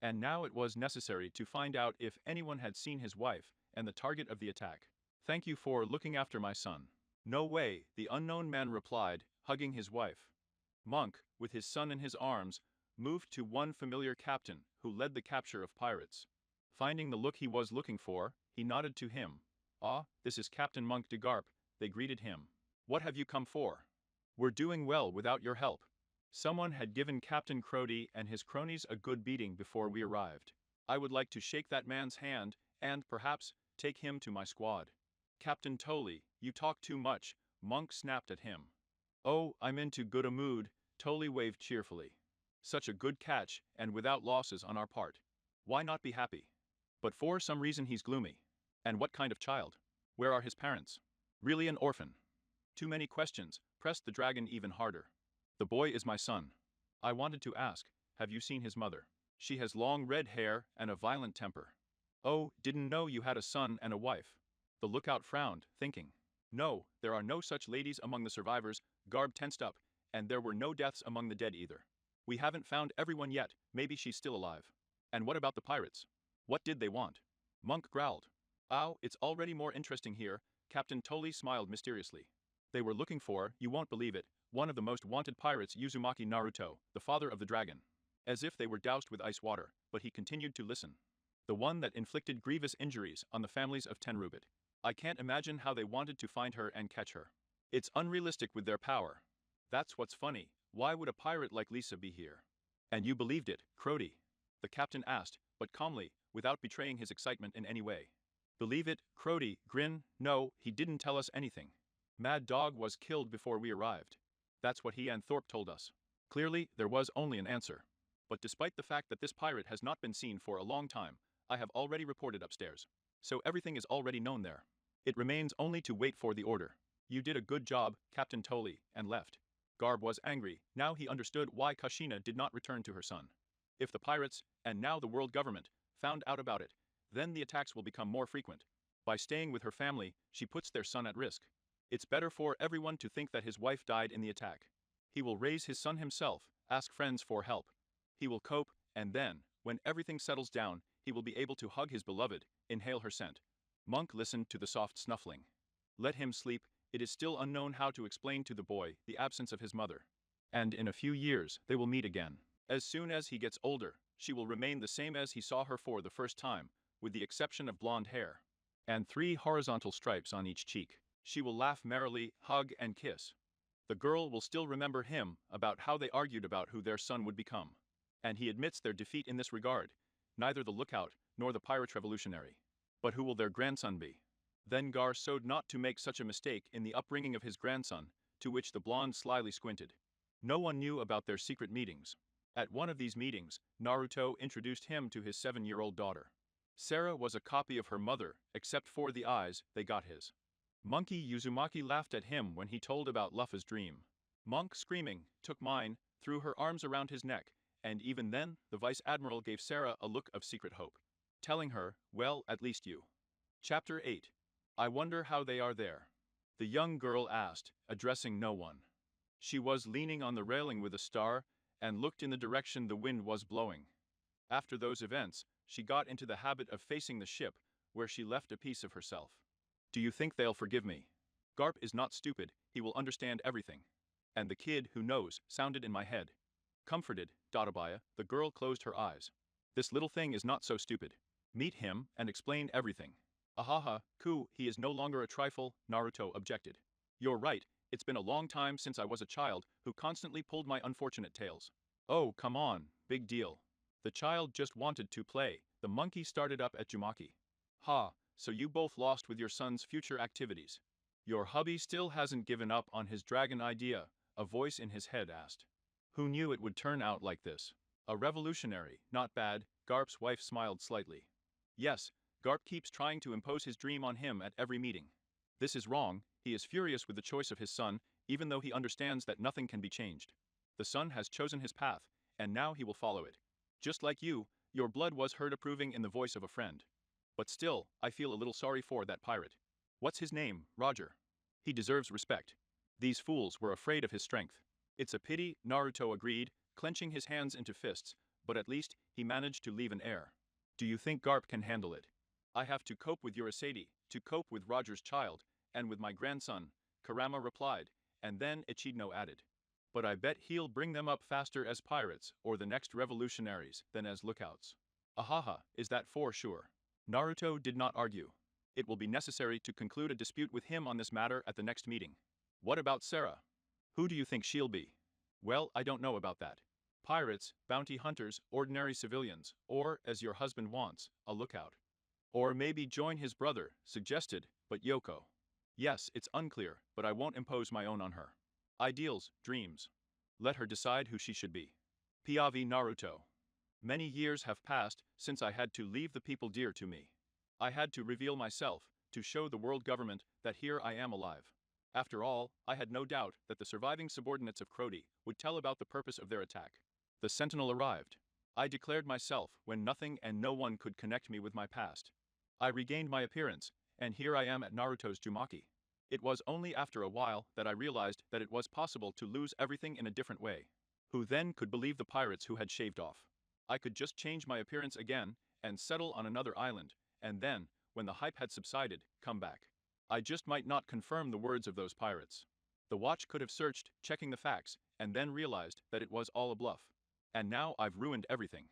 And now it was necessary to find out if anyone had seen his wife and the target of the attack. Thank you for looking after my son. No way, the unknown man replied, hugging his wife. Monk, with his son in his arms, moved to one familiar captain who led the capture of pirates. Finding the look he was looking for, he nodded to him. Ah, this is Captain Monk de Garp, they greeted him. What have you come for? We're doing well without your help. Someone had given Captain Crody and his cronies a good beating before we arrived. I would like to shake that man's hand and, perhaps, take him to my squad. Captain Tolly, you talk too much, Monk snapped at him. Oh, I'm into good a mood, Tolly waved cheerfully. Such a good catch, and without losses on our part. Why not be happy? But for some reason he's gloomy. And what kind of child? Where are his parents? Really an orphan? Too many questions pressed the dragon even harder. The boy is my son. I wanted to ask, have you seen his mother? She has long red hair and a violent temper. Oh, didn't know you had a son and a wife. The lookout frowned, thinking. No, there are no such ladies among the survivors. Garb tensed up, and there were no deaths among the dead either. We haven't found everyone yet, maybe she's still alive. And what about the pirates? What did they want? Monk growled. Oh, it's already more interesting here, Captain Tolly smiled mysteriously. They were looking for, you won't believe it, one of the most wanted pirates, Uzumaki Naruto, the father of the dragon. As if they were doused with ice water, but he continued to listen. The one that inflicted grievous injuries on the families of Tenryubit. I can't imagine how they wanted to find her and catch her. It's unrealistic with their power. That's what's funny, why would a pirate like Lisa be here? And you believed it, Crody? The captain asked, but calmly, without betraying his excitement in any way. Believe it, Crody, grin, no, he didn't tell us anything. Mad Dog was killed before we arrived. That's what he and Thorpe told us. Clearly, there was only an answer. But despite the fact that this pirate has not been seen for a long time, I have already reported upstairs. So everything is already known there. It remains only to wait for the order. You did a good job, Captain Tolly, and left. Garb was angry, now he understood why Kashina did not return to her son. If the pirates, and now the world government, found out about it, then the attacks will become more frequent. By staying with her family, she puts their son at risk. It's better for everyone to think that his wife died in the attack. He will raise his son himself, ask friends for help. He will cope, and then, when everything settles down, he will be able to hug his beloved, inhale her scent. Monk listened to the soft snuffling. Let him sleep, it is still unknown how to explain to the boy the absence of his mother. And in a few years, they will meet again. As soon as he gets older, she will remain the same as he saw her for the first time, with the exception of blonde hair. And 3 horizontal stripes on each cheek. She will laugh merrily, hug and kiss. The girl will still remember him, about how they argued about who their son would become. And he admits their defeat in this regard, neither the lookout, nor the pirate revolutionary. But who will their grandson be? Then Gar sewed not to make such a mistake in the upbringing of his grandson, to which the blonde slyly squinted. No one knew about their secret meetings. At one of these meetings, Naruto introduced him to his 7-year-old daughter. Sarah was a copy of her mother, except for the eyes, they got his. Monkey Uzumaki laughed at him when he told about Luffy's dream. Monk, screaming, took mine, threw her arms around his neck, and even then, the Vice Admiral gave Sarah a look of secret hope. Telling her, well, at least you. Chapter 8. I wonder how they are there. The young girl asked, addressing no one. She was leaning on the railing with a star, and looked in the direction the wind was blowing. After those events, she got into the habit of facing the ship, where she left a piece of herself. Do you think they'll forgive me? Garp is not stupid, he will understand everything. And the kid who knows sounded in my head. Comforted, Dadabaya, the girl closed her eyes. This little thing is not so stupid. Meet him and explain everything. Ahaha, he is no longer a trifle, Naruto objected. You're right, it's been a long time since I was a child who constantly pulled my unfortunate tails. Oh, come on, big deal. The child just wanted to play, the monkey started up at Jumaki. Ha, so you both lost with your son's future activities. Your hubby still hasn't given up on his dragon idea, a voice in his head asked. Who knew it would turn out like this? A revolutionary, not bad, Garp's wife smiled slightly. Yes, Garp keeps trying to impose his dream on him at every meeting. This is wrong, he is furious with the choice of his son, even though he understands that nothing can be changed. The son has chosen his path, and now he will follow it. Just like you, your blood was heard approving in the voice of a friend. But still, I feel a little sorry for that pirate. What's his name, Roger? He deserves respect. These fools were afraid of his strength. It's a pity, Naruto agreed, clenching his hands into fists, but at least he managed to leave an heir. Do you think Garp can handle it? I have to cope with Urasady, to cope with Roger's child, and with my grandson, Kurama replied, and then Echidno added. But I bet he'll bring them up faster as pirates, or the next revolutionaries, than as lookouts. Ahaha, is that for sure? Naruto did not argue. It will be necessary to conclude a dispute with him on this matter at the next meeting. What about Sarah? Who do you think she'll be? Well, I don't know about that. Pirates, bounty hunters, ordinary civilians, or, as your husband wants, a lookout. Or maybe join his brother, suggested, but Yoko. Yes, it's unclear, but I won't impose my own on her. Ideals, dreams. Let her decide who she should be. POV Naruto. Many years have passed since I had to leave the people dear to me. I had to reveal myself, to show the world government that here I am alive. After all, I had no doubt that the surviving subordinates of Crody would tell about the purpose of their attack. The sentinel arrived. I declared myself when nothing and no one could connect me with my past. I regained my appearance, and here I am at Naruto's Uzumaki. It was only after a while that I realized that it was possible to lose everything in a different way. Who then could believe the pirates who had shaved off? I could just change my appearance again and settle on another island, and then, when the hype had subsided, come back. I just might not confirm the words of those pirates. The watch could have searched, checking the facts, and then realized that it was all a bluff. And now I've ruined everything.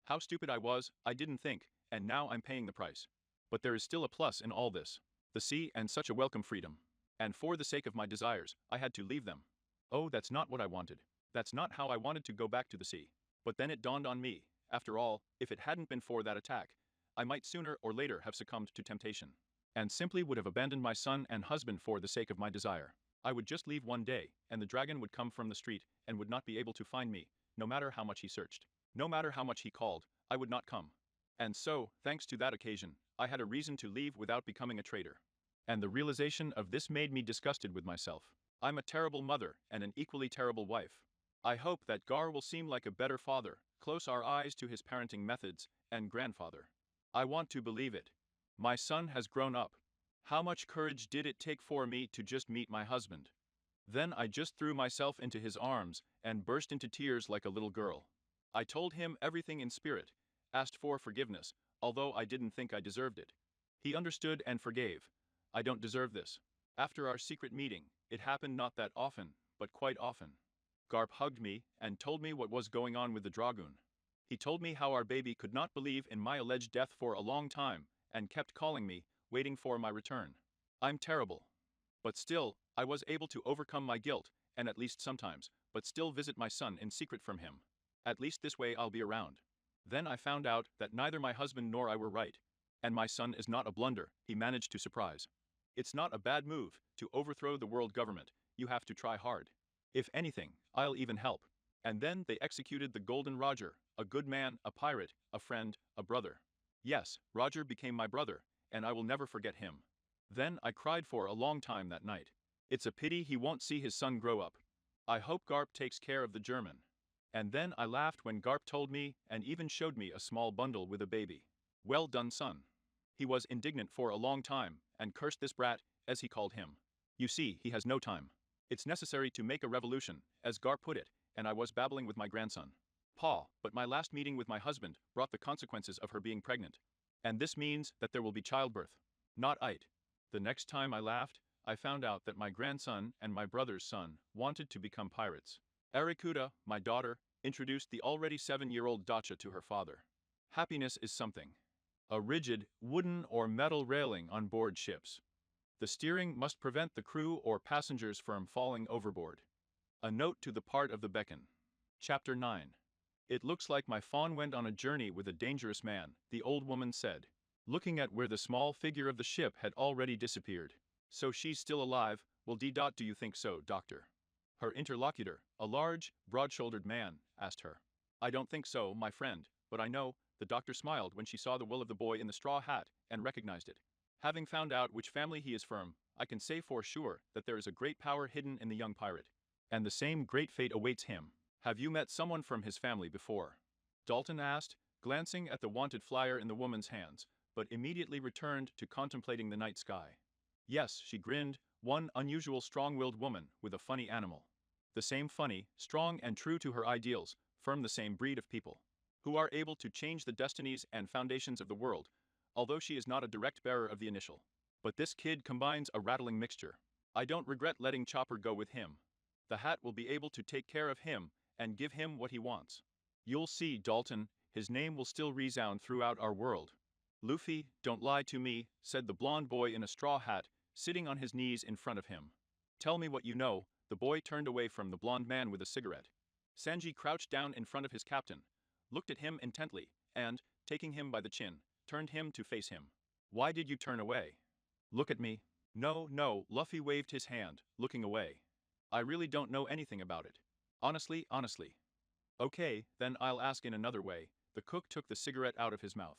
How stupid I was, I didn't think, and now I'm paying the price. But there is still a plus in all this. The sea and such a welcome freedom. And for the sake of my desires, I had to leave them. Oh, that's not what I wanted. That's not how I wanted to go back to the sea. But then it dawned on me, after all, if it hadn't been for that attack, I might sooner or later have succumbed to temptation. And simply would have abandoned my son and husband for the sake of my desire. I would just leave one day, and the dragon would come from the street and would not be able to find me, no matter how much he searched. No matter how much he called, I would not come. And so, thanks to that occasion, I had a reason to leave without becoming a traitor. And the realization of this made me disgusted with myself. I'm a terrible mother and an equally terrible wife. I hope that Gar will seem like a better father, close our eyes to his parenting methods, and grandfather. I want to believe it. My son has grown up. How much courage did it take for me to just meet my husband? Then I just threw myself into his arms and burst into tears like a little girl. I told him everything in spirit, asked for forgiveness, although I didn't think I deserved it. He understood and forgave. I don't deserve this. After our secret meeting, it happened not that often, but quite often. Garp hugged me and told me what was going on with the dragoon. He told me how our baby could not believe in my alleged death for a long time and kept calling me, waiting for my return. I'm terrible. But still, I was able to overcome my guilt, and at least sometimes, but still visit my son in secret from him. At least this way I'll be around. Then I found out that neither my husband nor I were right. And my son is not a blunder, he managed to surprise. It's not a bad move to overthrow the world government, you have to try hard. If anything, I'll even help. And then they executed the Golden Roger, a good man, a pirate, a friend, a brother. Yes, Roger became my brother, and I will never forget him. Then I cried for a long time that night. It's a pity he won't see his son grow up. I hope Garp takes care of the German. And then I laughed when Garp told me and even showed me a small bundle with a baby. Well done, son. He was indignant for a long time and cursed this brat, as he called him. You see, he has no time. It's necessary to make a revolution, as Garp put it, and I was babbling with my grandson. Pa, but my last meeting with my husband brought the consequences of her being pregnant. And this means that there will be childbirth. Not it. The next time I laughed, I found out that my grandson and my brother's son wanted to become pirates. Arikuta, my daughter, introduced the already 7-year-old Dacha to her father. Happiness is something. A rigid, wooden or metal railing on board ships. The steering must prevent the crew or passengers from falling overboard. A note to the part of the beacon. Chapter 9. It looks like my fawn went on a journey with a dangerous man, the old woman said, looking at where the small figure of the ship had already disappeared. So she's still alive, well do you think so, doctor? Her interlocutor, a large, broad-shouldered man, asked her. I don't think so, my friend, but I know, the doctor smiled when she saw the will of the boy in the straw hat and recognized it. Having found out which family he is from, I can say for sure that there is a great power hidden in the young pirate. And the same great fate awaits him. Have you met someone from his family before? Dalton asked, glancing at the wanted flyer in the woman's hands, but immediately returned to contemplating the night sky. Yes, she grinned, one unusual strong-willed woman with a funny animal. The same funny, strong and true to her ideals, from the same breed of people. Who are able to change the destinies and foundations of the world, although she is not a direct bearer of the initial. But this kid combines a rattling mixture. I don't regret letting Chopper go with him. The hat will be able to take care of him and give him what he wants. You'll see, Dalton, his name will still resound throughout our world. Luffy, don't lie to me, said the blond boy in a straw hat, sitting on his knees in front of him. Tell me what you know. The boy turned away from the blond man with a cigarette. Sanji crouched down in front of his captain, looked at him intently, and, taking him by the chin, turned him to face him. Why did you turn away? Look at me. No, Luffy waved his hand, looking away. I really don't know anything about it. Honestly. Okay, then I'll ask in another way. The cook took the cigarette out of his mouth.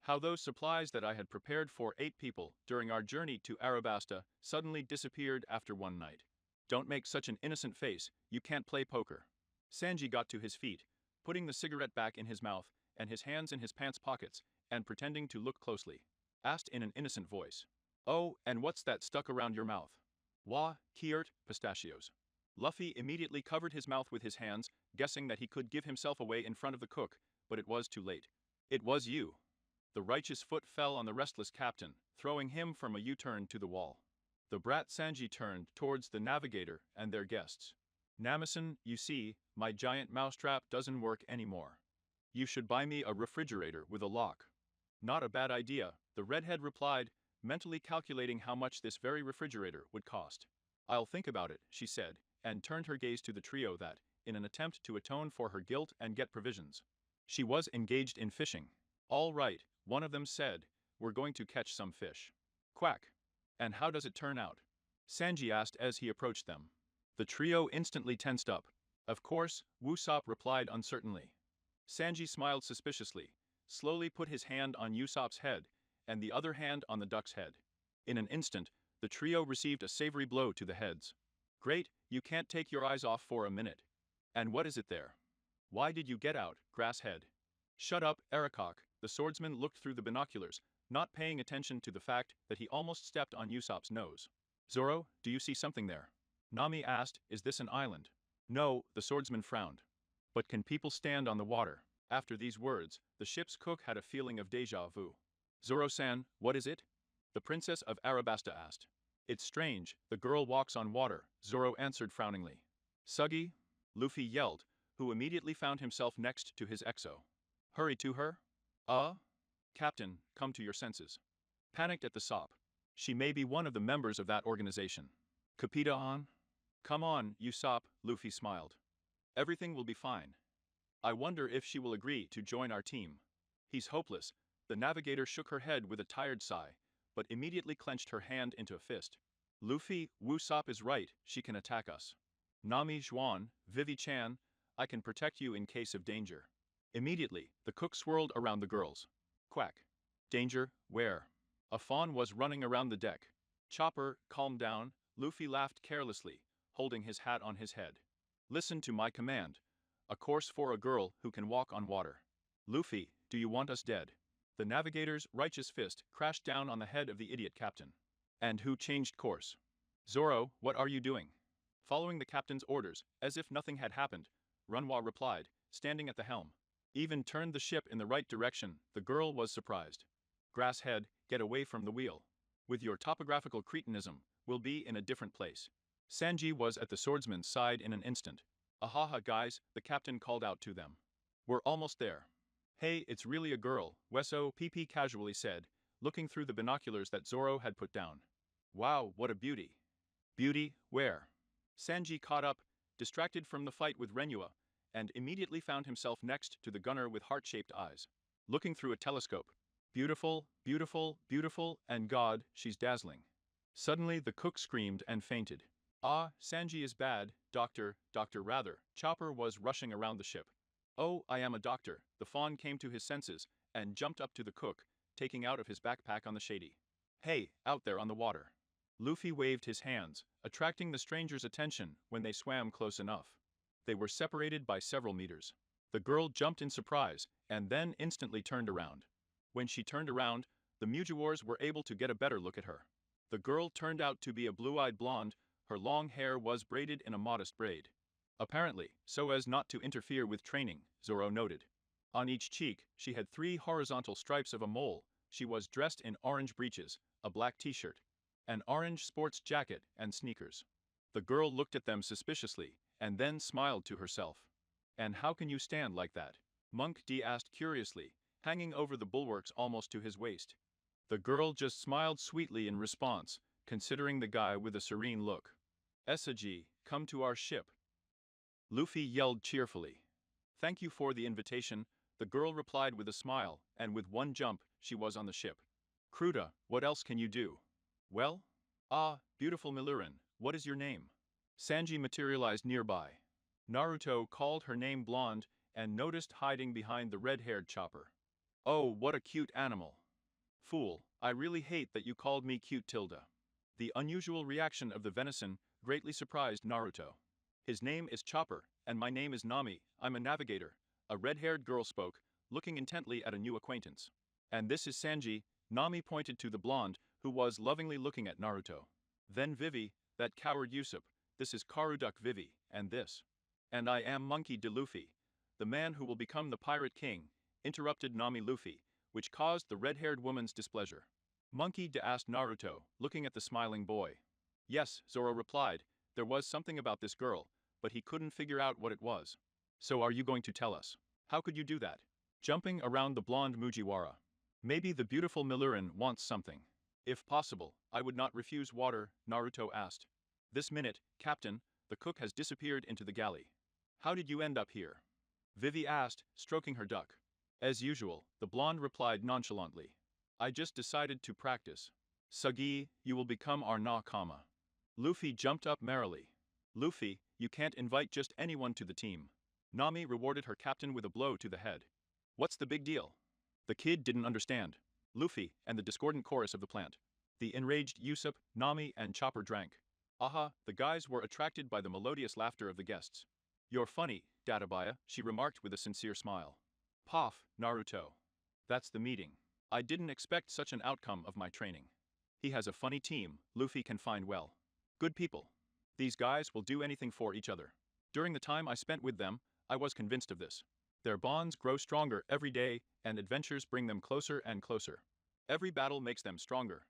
How those supplies that I had prepared for 8 people during our journey to Arabasta suddenly disappeared after one night. Don't make such an innocent face, you can't play poker. Sanji got to his feet, putting the cigarette back in his mouth and his hands in his pants pockets, and pretending to look closely. Asked in an innocent voice. Oh, and what's that stuck around your mouth? Wah, kiert, pistachios. Luffy immediately covered his mouth with his hands, guessing that he could give himself away in front of the cook, but it was too late. It was you. The righteous foot fell on the restless captain, throwing him from a U-turn to the wall. The brat Sanji turned towards the navigator and their guests. Namison, you see, my giant mousetrap doesn't work anymore. You should buy me a refrigerator with a lock. Not a bad idea, the redhead replied, mentally calculating how much this very refrigerator would cost. I'll think about it, she said, and turned her gaze to the trio that, in an attempt to atone for her guilt and get provisions, she was engaged in fishing. All right, one of them said, we're going to catch some fish. Quack. And how does it turn out? Sanji asked as he approached them. The trio instantly tensed up. Of course, Usopp replied uncertainly. Sanji smiled suspiciously, slowly put his hand on Usopp's head, and the other hand on the duck's head. In an instant, the trio received a savory blow to the heads. Great, you can't take your eyes off for a minute. And what is it there? Why did you get out, grasshead? Shut up, Arakok, the swordsman looked through the binoculars, not paying attention to the fact that he almost stepped on Usopp's nose. Zoro, do you see something there? Nami asked, is this an island? No, the swordsman frowned. But can people stand on the water? After these words, the ship's cook had a feeling of déjà vu. Zoro-san, what is it? The princess of Arabasta asked. It's strange, the girl walks on water, Zoro answered frowningly. Suggy? Luffy yelled, who immediately found himself next to his exo. Hurry to her? Captain, come to your senses. Panicked at the sop. She may be one of the members of that organization. Kapita-on? Come on, Usopp, Luffy smiled. Everything will be fine. I wonder if she will agree to join our team. He's hopeless. The navigator shook her head with a tired sigh, but immediately clenched her hand into a fist. Luffy, Usopp is right, she can attack us. Nami Juan, Vivi-chan, I can protect you in case of danger. Immediately, the cook swirled around the girls. Quack. Danger, where? A fawn was running around the deck. Chopper, calm down, Luffy laughed carelessly, holding his hat on his head. Listen to my command. A course for a girl who can walk on water. Luffy, do you want us dead? The navigator's righteous fist crashed down on the head of the idiot captain. And who changed course? Zoro, what are you doing? Following the captain's orders, as if nothing had happened, Runwa replied, standing at the helm. Even turned the ship in the right direction, the girl was surprised. Grasshead, get away from the wheel. With your topographical cretinism, we'll be in a different place. Sanji was at the swordsman's side in an instant. Ahaha guys, the captain called out to them. We're almost there. Hey, it's really a girl, Wesso PP casually said, looking through the binoculars that Zoro had put down. Wow, what a beauty. Beauty, where? Sanji caught up, distracted from the fight with Renua, and immediately found himself next to the gunner with heart-shaped eyes. Looking through a telescope. Beautiful, beautiful, beautiful, and God, she's dazzling. Suddenly the cook screamed and fainted. Ah, Sanji is bad, doctor rather, Chopper was rushing around the ship. Oh, I am a doctor, the fawn came to his senses, and jumped up to the cook, taking out of his backpack on the shady. Hey, out there on the water. Luffy waved his hands, attracting the stranger's attention when they swam close enough. They were separated by several meters. The girl jumped in surprise, and then instantly turned around. When she turned around, the Mugiwars were able to get a better look at her. The girl turned out to be a blue-eyed blonde, her long hair was braided in a modest braid. Apparently, so as not to interfere with training, Zoro noted. On each cheek, she had 3 horizontal stripes of a mole. She was dressed in orange breeches, a black t-shirt, an orange sports jacket, and sneakers. The girl looked at them suspiciously, and then smiled to herself. And how can you stand like that? Monk D asked curiously, hanging over the bulwarks almost to his waist. The girl just smiled sweetly in response, considering the guy with a serene look. Esagi, come to our ship. Luffy yelled cheerfully. Thank you for the invitation, the girl replied with a smile, and with one jump, she was on the ship. Kruta, what else can you do? Well? Ah, beautiful Milurin, what is your name? Sanji materialized nearby. Naruto called her name blonde, and noticed hiding behind the red-haired Chopper. Oh, what a cute animal. Fool, I really hate that you called me cute Tilda. The unusual reaction of the venison greatly surprised Naruto. His name is Chopper, and my name is Nami, I'm a navigator, a red-haired girl spoke, looking intently at a new acquaintance. And this is Sanji, Nami pointed to the blonde, who was lovingly looking at Naruto. Then Vivi, that coward Usopp, this is Karuduk Vivi, and this. And I am Monkey D. Luffy, the man who will become the Pirate King, interrupted Nami Luffy, which caused the red-haired woman's displeasure. Monkey D. asked Naruto, looking at the smiling boy. Yes, Zoro replied, there was something about this girl, but he couldn't figure out what it was. So are you going to tell us? How could you do that? Jumping around the blonde Mugiwara. Maybe the beautiful Miluran wants something. If possible, I would not refuse water, Naruto asked. This minute, Captain, the cook has disappeared into the galley. How did you end up here? Vivi asked, stroking her duck. As usual, the blonde replied nonchalantly. I just decided to practice. Sagi, you will become our Nakama. Luffy jumped up merrily. Luffy, you can't invite just anyone to the team. Nami rewarded her captain with a blow to the head. What's the big deal? The kid didn't understand. Luffy and the discordant chorus of the plant. The enraged Usopp, Nami, and Chopper drank. Aha, the guys were attracted by the melodious laughter of the guests. You're funny, Databaya, she remarked with a sincere smile. Poff, Naruto. That's the meeting. I didn't expect such an outcome of my training. He has a funny team, Luffy can find well. Good people. These guys will do anything for each other. During the time I spent with them, I was convinced of this. Their bonds grow stronger every day, and adventures bring them closer and closer. Every battle makes them stronger.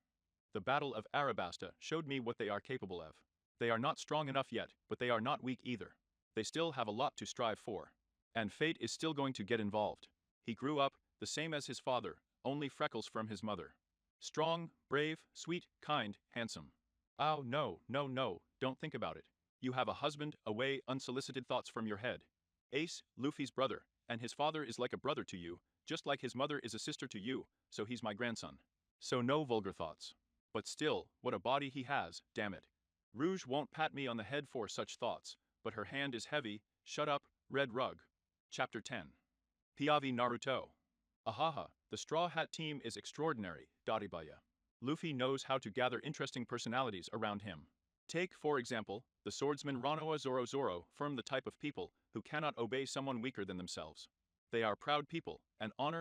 The Battle of Arabasta showed me what they are capable of. They are not strong enough yet, but they are not weak either. They still have a lot to strive for. And fate is still going to get involved. He grew up, the same as his father, only freckles from his mother. Strong, brave, sweet, kind, handsome. Oh no, no, no, don't think about it. You have a husband, away, unsolicited thoughts from your head. Ace, Luffy's brother, and his father is like a brother to you, just like his mother is a sister to you, so he's my grandson. So no vulgar thoughts. But still, what a body he has, damn it. Rouge won't pat me on the head for such thoughts, but her hand is heavy, shut up, red rug. Chapter 10. POV Naruto. Ahaha, the Straw Hat team is extraordinary, Daribaya. Luffy knows how to gather interesting personalities around him. Take, for example, the swordsman Ranoa Zoro form the type of people who cannot obey someone weaker than themselves. They are proud people, and honor